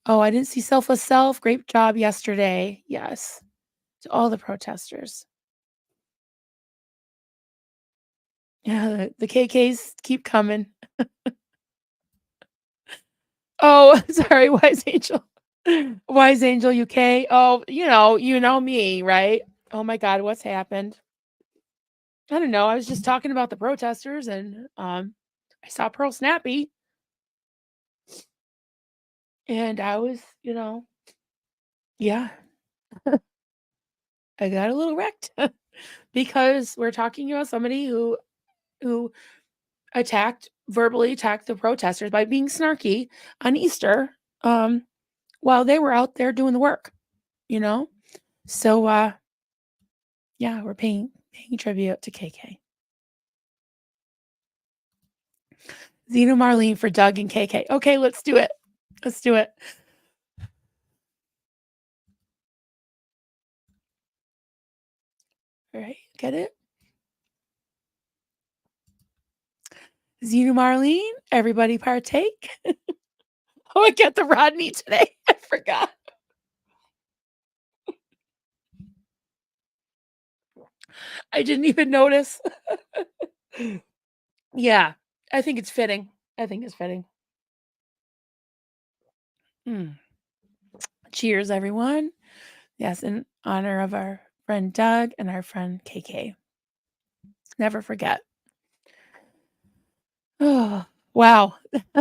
Oh, I didn't see Selfless Self. Great job yesterday. Yes. To all the protesters. Yeah, the KKs keep coming. Oh, sorry, Wise Angel. Wise Angel UK. Oh, you know me, right? Oh my God, what's happened? I don't know. I was just talking about the protesters and I saw Pearl Snappy and I was, yeah, I got a little wrecked because we're talking about somebody who verbally attacked the protesters by being snarky on Easter while they were out there doing the work, So yeah, we're paying tribute to KK. Zeno Marlene for Doug and KK. Okay, let's do it. Let's do it. All right, get it? Zeno Marlene, everybody partake. Oh, I got the Rodney today. I forgot. I didn't even notice. Yeah, I think it's fitting. Cheers, everyone. Yes, in honor of our friend Doug and our friend KK. Never forget. Oh, wow.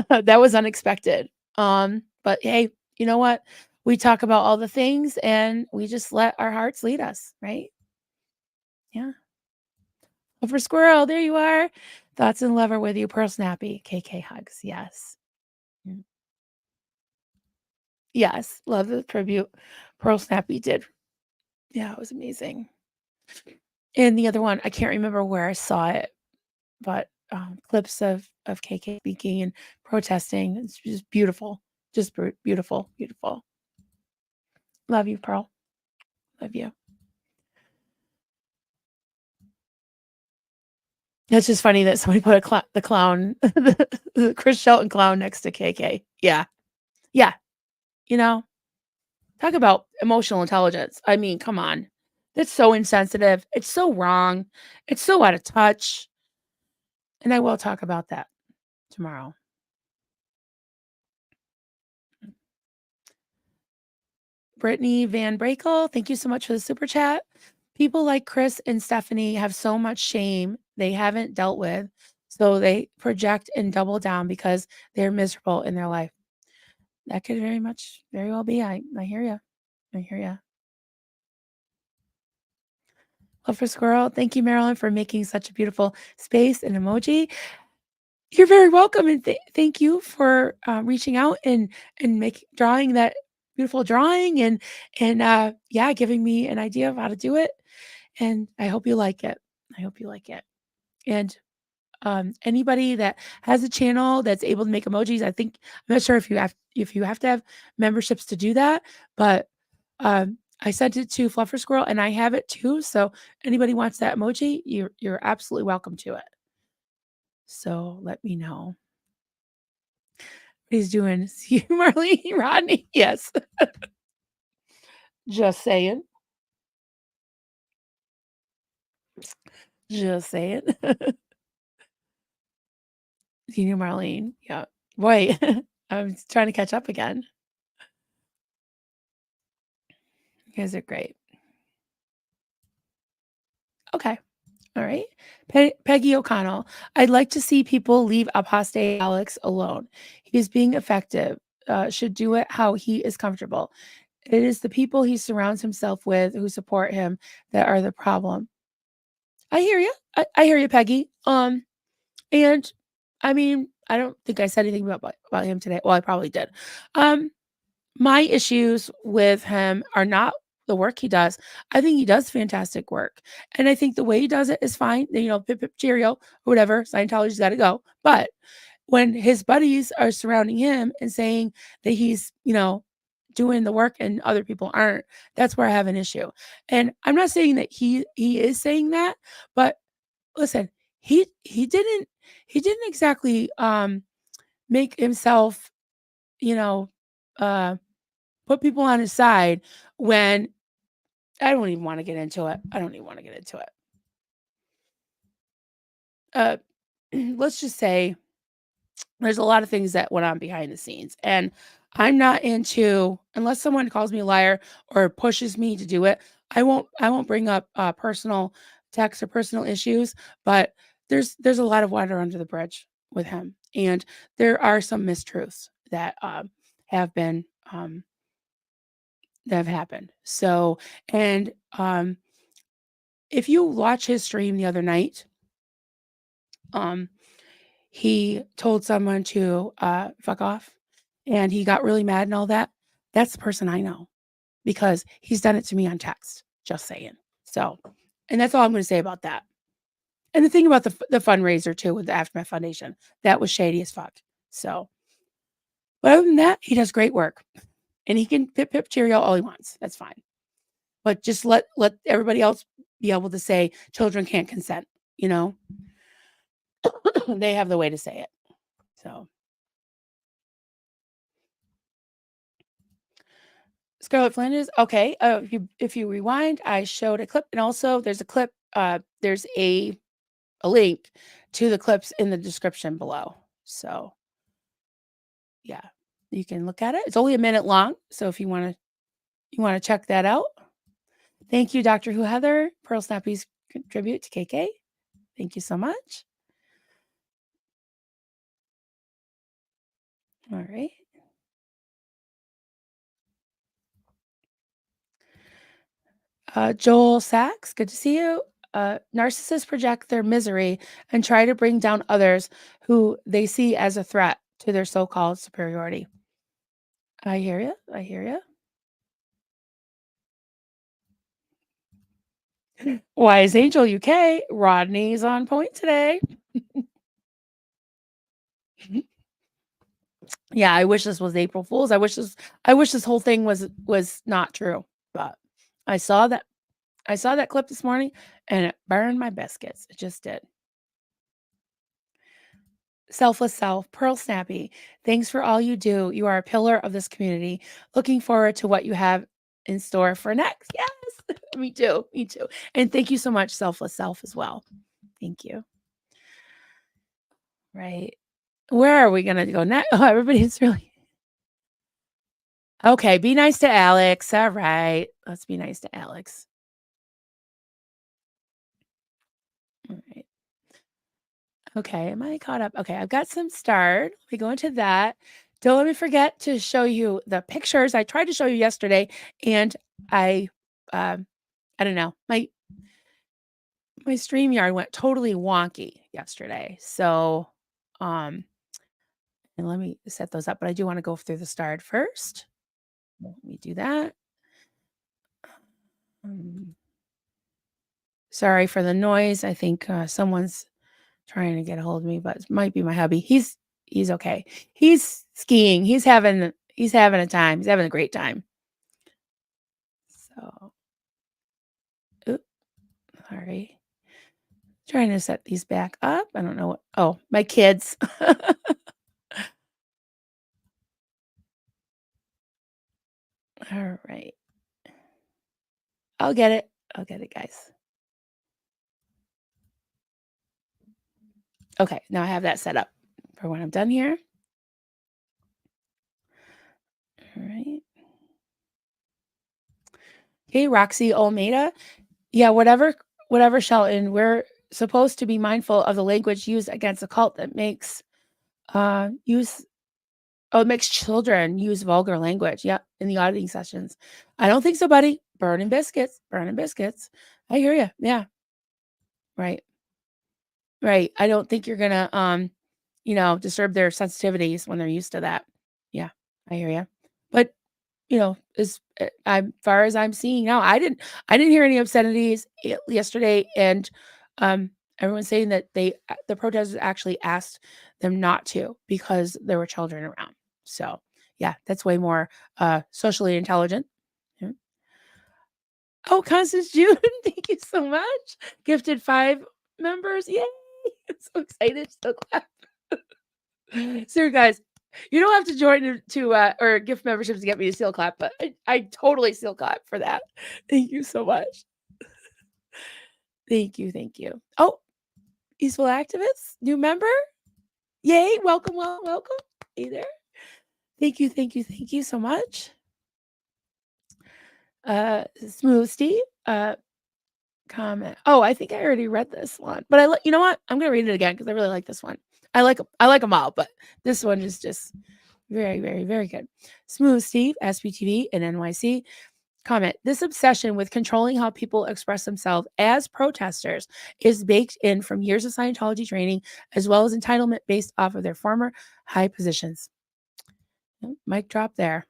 That was unexpected. But hey, you know what? We talk about all the things and we just let our hearts lead us, right? Yeah. Over Squirrel, there you are. Thoughts and love are with you. Pearl Snappy, KK hugs. Yes. Yes. Love the tribute Pearl Snappy did. Yeah, it was amazing. And the other one, I can't remember where I saw it, but clips of KK speaking and protesting. It's just beautiful. Just beautiful, beautiful. Love you, Pearl. Love you. It's just funny that somebody put the clown, the Chris Shelton clown next to KK. Yeah. Yeah. Talk about emotional intelligence. I mean, come on. That's so insensitive. It's so wrong. It's so out of touch. And I will talk about that tomorrow. Brittany Van Brakel, thank you so much for the super chat. People like Chris and Stephanie have so much shame they haven't dealt with, so they project and double down because they're miserable in their life. That could very well be. I hear you. Love for Squirrel. Thank you, Marilyn, for making such a beautiful space and emoji. You're very welcome, and thank you for reaching out and drawing that beautiful drawing and giving me an idea of how to do it. And I hope you like it. And anybody that has a channel that's able to make emojis, I'm not sure if you have to have memberships to do that, but I sent it to Fluffer Squirrel and I have it too. So anybody wants that emoji, you're absolutely welcome to it. So let me know. What he's doing. See Marlene Rodney. Yes. Just saying. Just saying. Senior Marlene. Yeah. Boy, I'm trying to catch up again. You guys are great. Okay. All right. Peggy O'Connell. I'd like to see people leave apostate Alex alone. He's being effective. Should do it how he is comfortable. It is the people he surrounds himself with who support him that are the problem. I hear you. I hear you, Peggy. And I mean, I don't think I said anything about him today. Well, I probably did. my issues with him are not the work he does. I think he does fantastic work. And I think the way he does it is fine. You know, pip, pip, cheerio, or whatever. Scientology's got to go. But when his buddies are surrounding him and saying that he's, you know, doing the work and other people aren't, that's where I have an issue. And I'm not saying that he is saying that, but listen, he didn't exactly make himself, you know, put people on his side when I don't even want to get into it. I don't even want to get into it. Let's just say there's a lot of things that went on behind the scenes, and I'm not into, unless someone calls me a liar or pushes me to do it, I won't bring up personal texts or personal issues, but there's a lot of water under the bridge with him, and there are some mistruths that have been that have happened. So, and if you watch his stream the other night, he told someone to fuck off, and he got really mad and all that. That's the person I know because he's done it to me on text. Just saying. So, and that's all I'm going to say about that. And the thing about the fundraiser too with the Aftermath Foundation, that was shady as fuck. So, but other than that, he does great work, and he can pip pip cheerio all he wants. That's fine. But just let everybody else be able to say children can't consent. You know, they have the way to say it. So. Scarlett Flanders. Okay. If you rewind, I showed a clip, and also there's a clip. There's a link to the clips in the description below. So, yeah, you can look at it. It's only a minute long, so if you want to check that out. Thank you, Dr. Who Heather, Pearl Snappy's tribute to KK. Thank you so much. All right. Joel Sachs, good to see you. Narcissists project their misery and try to bring down others who they see as a threat to their so-called superiority. I hear you. I hear you. Wise Angel UK, Rodney's on point today. Yeah, I wish this was April Fool's. I wish this whole thing was not true. But I saw that clip this morning and it burned my biscuits. It just did. Selfless Self, Pearl Snappy, thanks for all you do. You are a pillar of this community. Looking forward to what you have in store for next. Yes, me too. Me too. And thank you so much, Selfless Self, as well. Thank you. Right. Where are we going to go next? Oh, everybody's really. Okay, be nice to Alex. All right. Let's be nice to Alex. All right. Okay, am I caught up? Okay, I've got some start. We go into that. Don't let me forget to show you the pictures. I tried to show you yesterday, and I don't know. My StreamYard went totally wonky yesterday. So, and let me set those up. But I do want to go through the start first. Let me do that. Sorry for the noise. I think someone's trying to get a hold of me, but it might be my hubby. He's okay. He's skiing. He's having a time. He's having a great time. So, sorry. Trying to set these back up. I don't know what. Oh, my kids. All right. I'll get it. Guys. Okay, now I have that set up for when I'm done here. All right. Okay, Roxy Olmeda. Yeah, whatever, Shelton. We're supposed to be mindful of the language used against a cult that makes it makes children use vulgar language. Yeah, in the auditing sessions. I don't think so, buddy. Burning biscuits. I hear you. Yeah. Right. I don't think you're gonna disturb their sensitivities when they're used to that. Yeah, I hear you. But as far as I'm seeing now, I didn't hear any obscenities yesterday, and everyone's saying that the protesters actually asked them not to because there were children around. So yeah, that's way more socially intelligent. Yeah. Oh, Constance June, thank you so much. Gifted 5 members. Yay! I'm so excited. So clap. So guys, you don't have to join to or gift memberships to get me to seal clap, but I totally seal clap for that. Thank you so much. Thank you. Oh, Eastville Activists, new member. Yay, welcome. Hey there. Thank you so much. Smooth Steve, comment. Oh, I think I already read this one, but you know what? I'm gonna read it again because I really like this one. I like them all, but this one is just very, very, very good. Smooth Steve, SBTV and NYC, comment. This obsession with controlling how people express themselves as protesters is baked in from years of Scientology training, as well as entitlement based off of their former high positions. Mic drop there.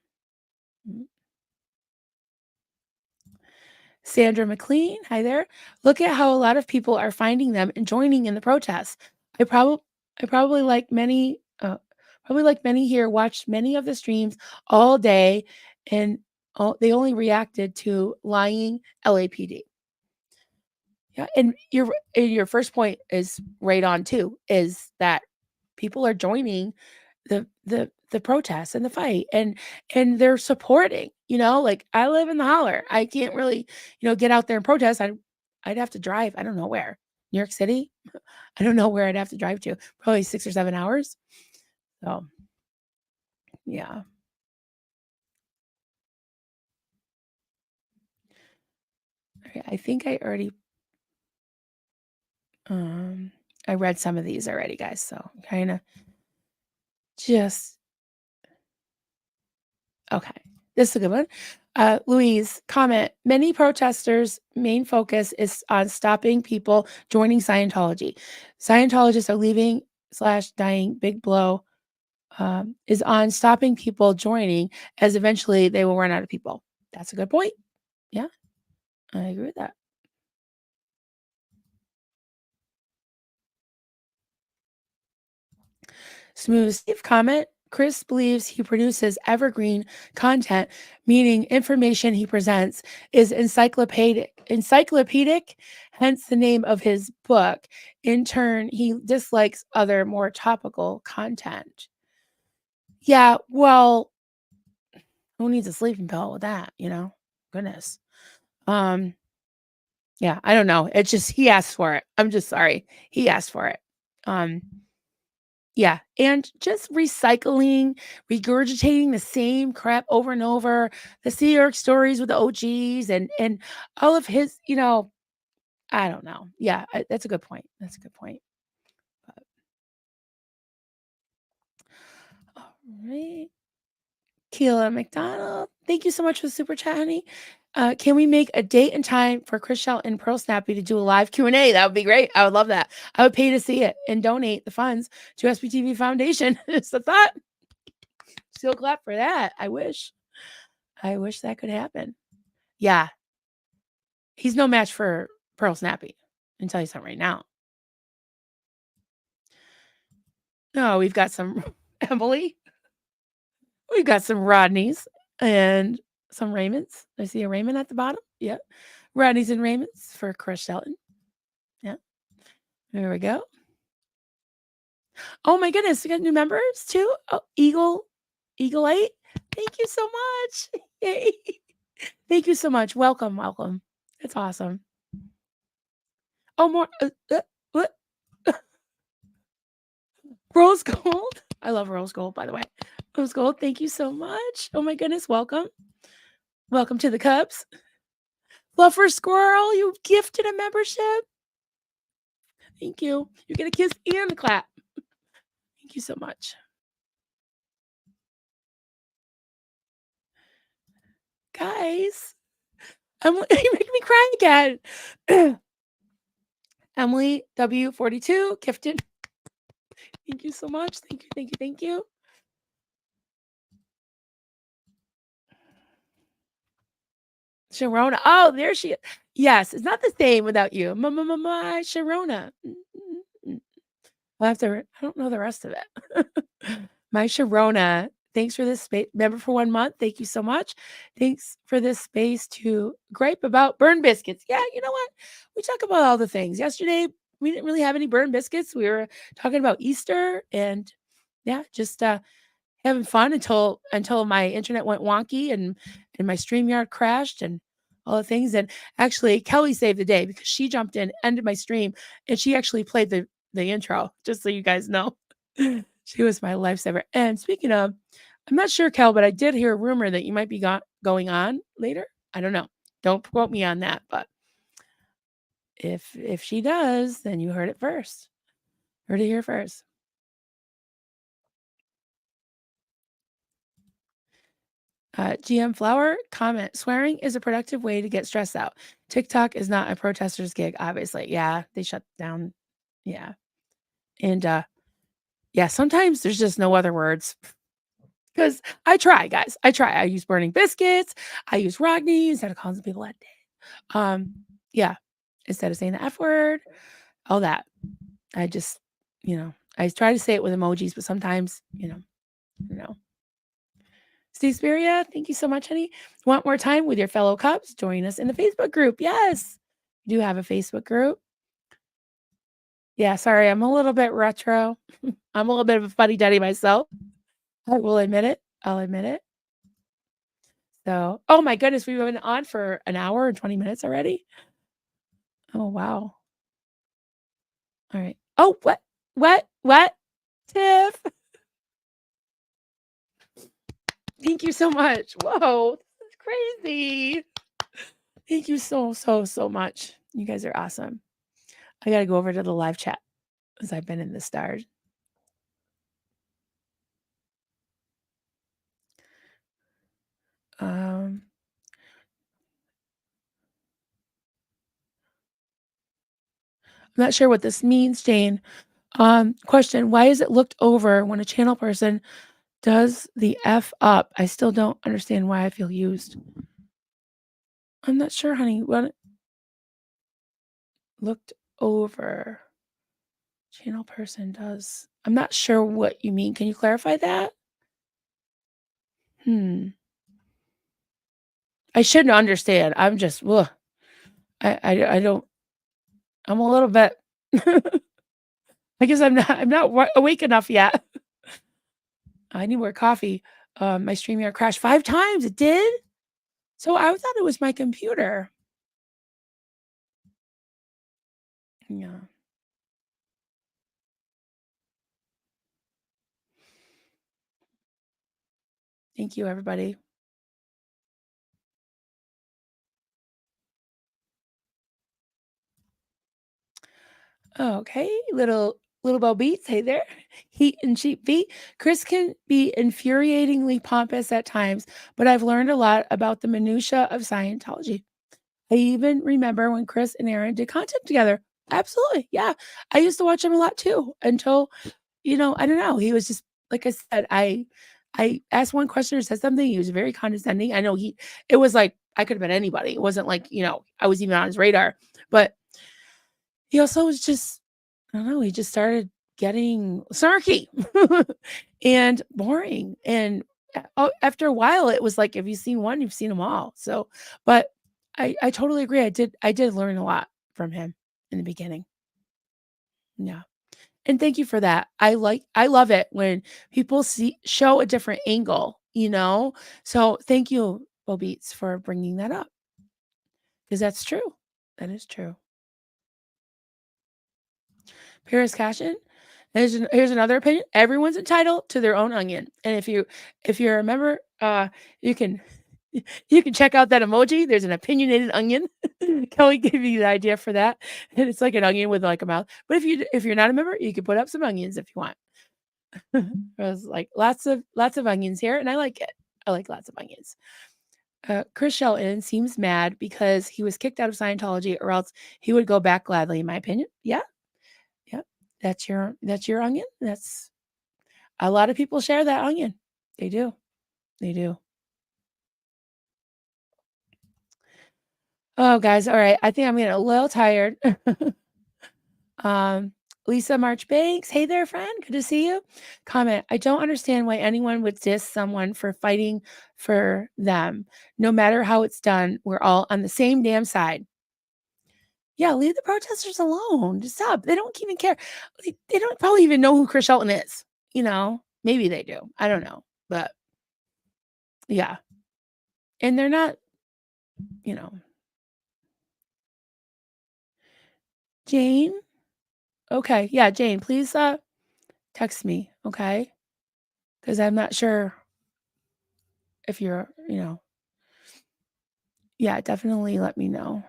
Sandra McLean, hi there. Look at how a lot of people are finding them and joining in the protests. I probably like many here watched many of the streams all day, and they only reacted to lying LAPD. Yeah, and your first point is right on too, is that people are joining the protests and the fight, and they're supporting, like I live in the holler. I can't really, get out there and protest. I'd have to drive. I don't know where. New York City. I don't know where I'd have to drive to. Probably 6 or 7 hours. So, yeah. Okay, I think I already I read some of these already, guys. So kind of just okay. This is a good one. Louise, comment. Many protesters' main focus is on stopping people joining Scientology. Scientologists are leaving / dying. Big blow is on stopping people joining, as eventually they will run out of people. That's a good point. Yeah, I agree with that. Smooth Steve, comment. Chris believes he produces evergreen content, meaning information he presents is encyclopedic, hence the name of his book. In turn, he dislikes other more topical content. Yeah, well, who needs a sleeping pill with that, Goodness. Yeah, I don't know. It's just he asked for it. I'm just sorry. He asked for it. Yeah, and just regurgitating the same crap over and over, the New York stories with the OGs and all of his, I don't know. Yeah, that's a good point. But, all right. Keela McDonald, thank you so much for the super chat, honey. Can we make a date and time for Chris Shelton and Pearl Snappy to do a live Q&A? That would be great. I would love that. I would pay to see it and donate the funds to SBTV Foundation. It's a thought. Still clap for that. I wish that could happen. Yeah. He's no match for Pearl Snappy. I can tell you something right now. No, we've got some Emily. We've got some Rodneys and some Raymonds. I see a Raymond at the bottom. Yep. Rodneys and Raymonds for Chris Shelton. Yeah. There we go. Oh my goodness. We got new members too. Oh, Eagle 8. Thank you so much. Yay. Thank you so much. Welcome. It's awesome. Oh, more. What? Rose Gold. I love Rose Gold, by the way. Rose Gold, thank you so much. Oh my goodness, welcome. Welcome to the Cubs. Fluffer Squirrel, you gifted a membership. Thank you. You get a kiss and a clap. Thank you so much. Guys, Emily, you make me cry again. Emily W42 gifted. Thank you so much. Thank you. Sharona. Oh, there she is. Yes, it's not the same without you. My Sharona. I'll have to, I don't know the rest of it. My Sharona. Thanks for this space. Member for 1 month. Thank you so much. Thanks for this space to gripe about burn biscuits. Yeah, you know what? We talk about all the things. Yesterday, we didn't really have any burn biscuits. We were talking about Easter and yeah, just having fun until my internet went wonky and my StreamYard crashed and all the things. And actually, Kelly saved the day because she jumped in, ended my stream, and she actually played the intro, just so you guys know. She was my lifesaver. And speaking of, I'm not sure, Kel, but I did hear a rumor that you might be going on later. I don't know. Don't quote me on that, but if she does, then you heard it first. Heard it here first. GM Flower comment, swearing is a productive way to get stressed out. TikTok is not a protester's gig, obviously. Yeah, they shut down. Yeah. And yeah, sometimes there's just no other words. Because I try, guys. I try. I use burning biscuits. I use Rogni instead of calling people that day. Yeah. Instead of saying the F word, all that. I just, I try to say it with emojis, but sometimes, Steve Spiria, thank you so much, honey. Want more time with your fellow Cubs? Join us in the Facebook group. Yes, we do have a Facebook group. Yeah, sorry, I'm a little bit retro. I'm a little bit of a fuddy-duddy myself. I will admit it. I'll admit it. So, oh my goodness, we've been on for an hour and 20 minutes already. Oh, wow. All right. Oh, what? Tiff. Thank you so much. Whoa, that's crazy. Thank you so much. You guys are awesome. I got to go over to the live chat because I've been in the stars. I'm not sure what this means, Jane. Question, why is it looked over when a channel person does the F up? I still don't understand why I feel used. I'm not sure, honey. What looked over channel person does? I'm not sure what you mean. Can you clarify that? I shouldn't understand. I'm just, ugh. I don't. I'm a little bit. I guess I'm not awake enough yet. I need more coffee. My StreamYard crashed 5 times. It did. So I thought it was my computer. Yeah. Thank you, everybody. Okay, little Bo Beats. Hey there. Heat and cheap feet. Chris can be infuriatingly pompous at times, but I've learned a lot about the minutia of Scientology. I even remember when Chris and Aaron did content together. Absolutely. Yeah. I used to watch him a lot too until, I don't know. He was just, like I said, I asked one question or said something. He was very condescending. I know it was like, I could have been anybody. It wasn't like, I was even on his radar, but he also was just, I don't know. He just started getting snarky and boring. And after a while, it was like, if you've seen one, you've seen them all. So, but I totally agree. I did learn a lot from him in the beginning. Yeah. And thank you for that. I love it when people show a different angle, So thank you, Bo Beats, for bringing that up. Because that's true. That is true. Paris Cashin. Here's another opinion. Everyone's entitled to their own onion. And if you're a member, you can check out that emoji. There's an opinionated onion. Kelly gave you the idea for that. And it's like an onion with like a mouth. But if you're not a member, you can put up some onions if you want. There's like lots of onions here, and I like it. I like lots of onions. Chris Shelton seems mad because he was kicked out of Scientology, or else he would go back gladly, in my opinion. Yeah. That's your onion. That's a lot of people share that onion. They do. Oh, guys. All right. I think I'm getting a little tired. Lisa Marchbanks. Hey there, friend. Good to see you. Comment. I don't understand why anyone would diss someone for fighting for them. No matter how it's done, we're all on the same damn side. Yeah, leave the protesters alone. Just stop. They don't even care. They don't probably even know who Chris Shelton is. Maybe they do. I don't know. But yeah. And they're not, you know. Jane. Okay. Yeah, Jane, please text me, okay? Because I'm not sure if you're, yeah, definitely let me know.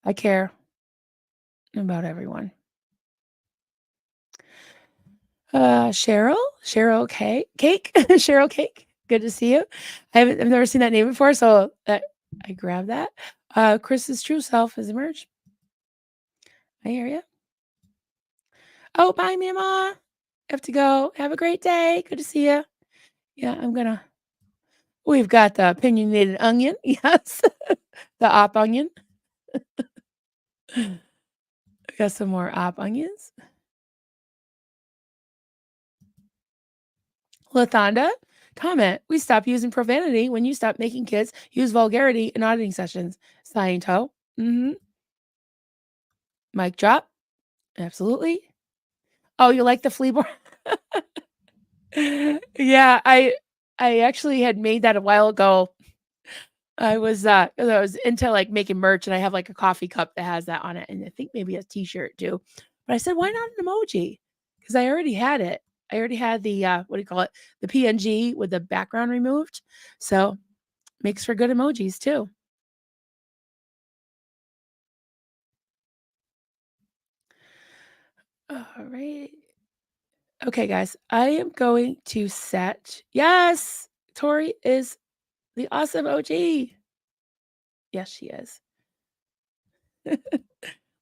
I care about everyone. Cheryl Cake, Cheryl Cake. Good to see you. I've never seen that name before, so I grabbed that. Chris's true self has emerged. I hear you. Oh, bye, Mama. Have to go. Have a great day. Good to see you. Yeah, we've got the opinionated onion. Yes. The op onion. Got some more op onions. Lathonda, comment. We stop using profanity when you stop making kids use vulgarity in auditing sessions. Sciento. Mic drop. Absolutely. Oh, you like the flea bar? Yeah, I actually had made that a while ago. I was into like making merch, and I have like a coffee cup that has that on it, and I think maybe a t-shirt too. But I said, why not an emoji? Because I already had it. I already had the what do you call it? The PNG with the background removed. So makes for good emojis too. All right. Okay, guys, I am going to set. Yes, Tori is the awesome OG. Yes, she is.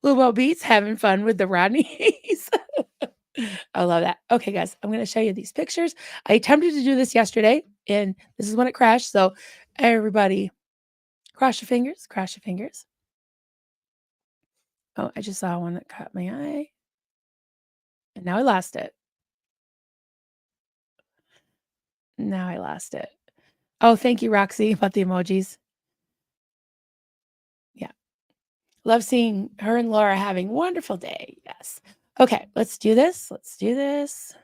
Lubo Beats having fun with the Rodneys. I love that. Okay, guys, I'm going to show you these pictures. I attempted to do this yesterday, and this is when it crashed. So everybody, cross your fingers, cross your fingers. Oh, I just saw one that caught my eye. And now I lost it. Now I lost it. Oh, thank you, Roxy, about the emojis. Yeah. Love seeing her and Laura having a wonderful day. Yes. Okay, let's do this. Let's do this.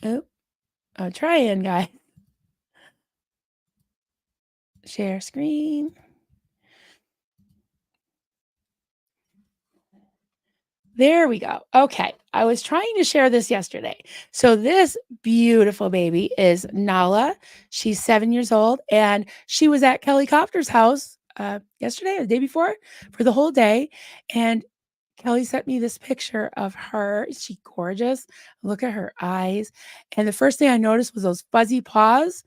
Oh, I'm trying, guys. Share screen. There we go. Okay. I was trying to share this yesterday. So this beautiful baby is Nala. She's 7 years old, and she was at Kelly Copter's house yesterday or the day before for the whole day. And Kelly sent me this picture of her. Is she gorgeous? Look at her eyes. And the first thing I noticed was those fuzzy paws.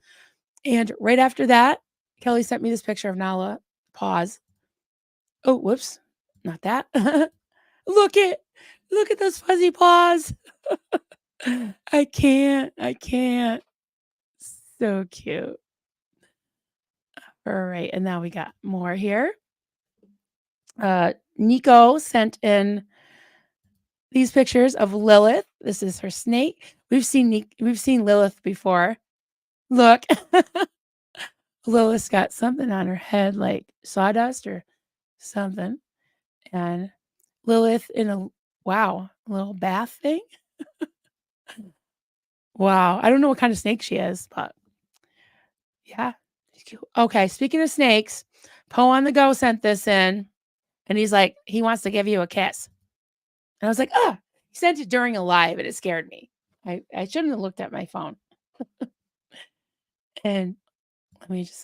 And right after that, Kelly sent me this picture of Nala paws. Oh, whoops. Not that. Look at those fuzzy paws. I can't. So cute. All right, and now we got more here. Nico sent in these pictures of Lilith. This is her snake. We've seen Lilith before. Look. Lilith's got something on her head like sawdust or something. And Lilith in a little bath thing. Wow. I don't know what kind of snake she is, but yeah. Okay. Speaking of snakes, Poe on the Go sent this in, and he's like, he wants to give you a kiss. And I was like, he sent it during a live, and it scared me. I shouldn't have looked at my phone. And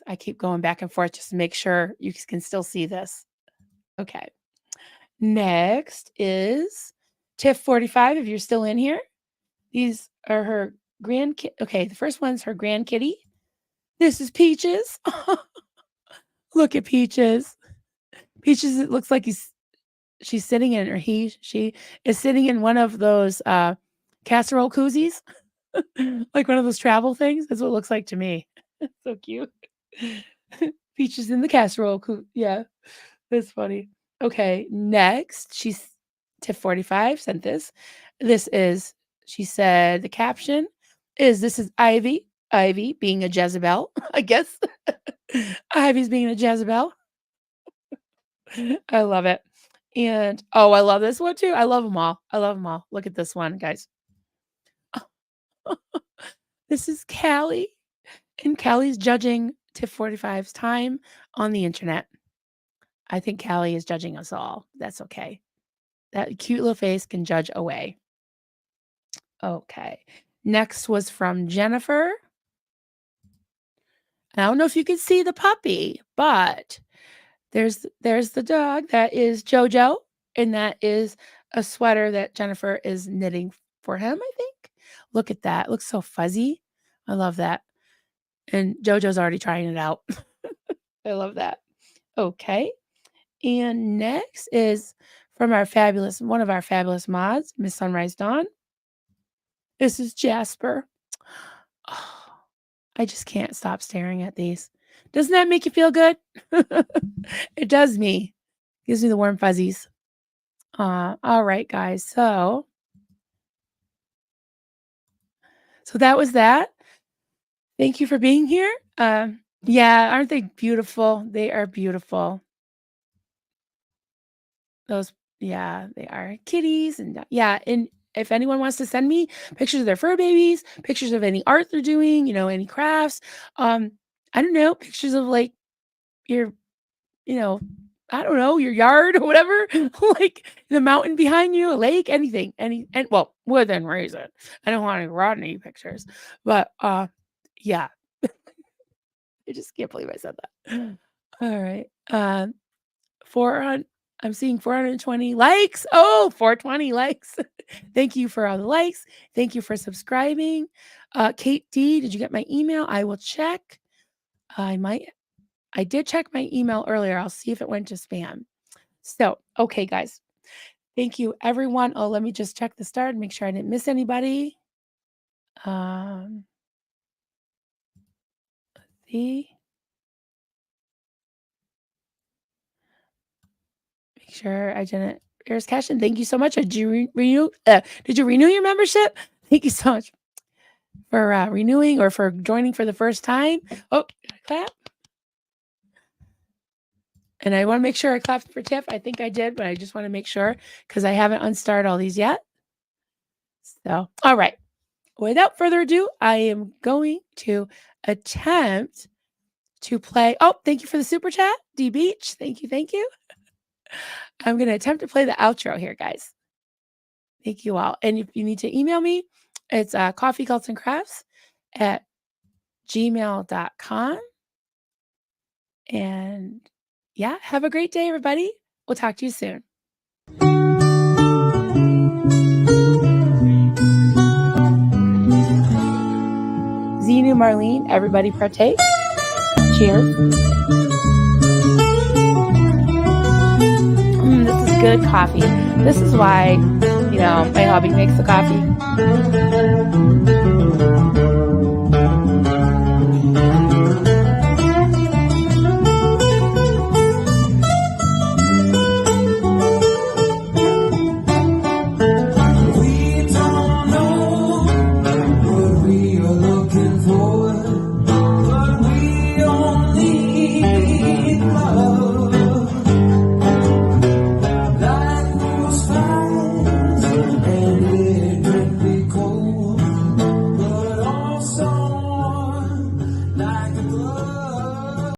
I keep going back and forth just to make sure you can still see this. Okay. Next is Tiff 45. If you're still in here, these are her grandkid. Okay, the first one's her grandkitty. This is Peaches. Look at Peaches. Peaches, it looks like she's sitting in, or she is sitting in one of those casserole koozies, like one of those travel things. That's what it looks like to me. So cute. Peaches in the casserole. Yeah, that's funny. Okay, next, she's Tiff45 sent this. She said the caption is, this is Ivy being a Jezebel, I guess. Ivy's being a Jezebel. I love it. And oh, I love this one too. I love them all. Look at this one, guys. This is Callie, and Callie's judging Tiff45's time on the internet. I think Callie is judging us all. That's okay. That cute little face can judge away. Okay. Next was from Jennifer. I don't know if you can see the puppy, but there's the dog. That is Jojo, and that is a sweater that Jennifer is knitting for him, I think. Look at that. It looks so fuzzy. I love that. And Jojo's already trying it out. I love that. Okay. And next is from one of our fabulous mods, Miss Sunrise Dawn. This is Jasper. Oh, I just can't stop staring at these. Doesn't that make you feel good? It does me. Gives me the warm fuzzies. All right, guys. So that was that. Thank you for being here. Yeah, aren't they beautiful? They are beautiful. Yeah, they are kitties. And yeah, and if anyone wants to send me pictures of their fur babies, pictures of any art they're doing, any crafts, I don't know, pictures of like your, I don't know, your yard or whatever, like the mountain behind you, a lake, anything, well, within reason. I don't want any Rodney pictures, but yeah. I just can't believe I said that. All right. I'm seeing 420 likes. Oh, 420 likes. Thank you for all the likes. Thank you for subscribing. Kate D, did you get my email? I will check. I did check my email earlier. I'll see if it went to spam. So, okay, guys. Thank you, everyone. Oh, let me just check the start and make sure I didn't miss anybody. Let's see. Make sure I didn't. Here's Cashin. Thank you so much. Did you renew your membership? Thank you so much for renewing or for joining for the first time. Oh, clap. And I want to make sure I clapped for Tiff. I think I did, but I just want to make sure because I haven't unstarred all these yet. So, all right. Without further ado, I am going to attempt to play. Oh, thank you for the super chat, D Beach. Thank you. I'm going to attempt to play the outro here, guys. Thank you all. And if you need to email me, it's coffeecultsandcrafts@gmail.com. And yeah, have a great day, everybody. We'll talk to you soon. Zenu Marlene, everybody partake. Cheers. This is good coffee. This is why, my hubby makes the coffee.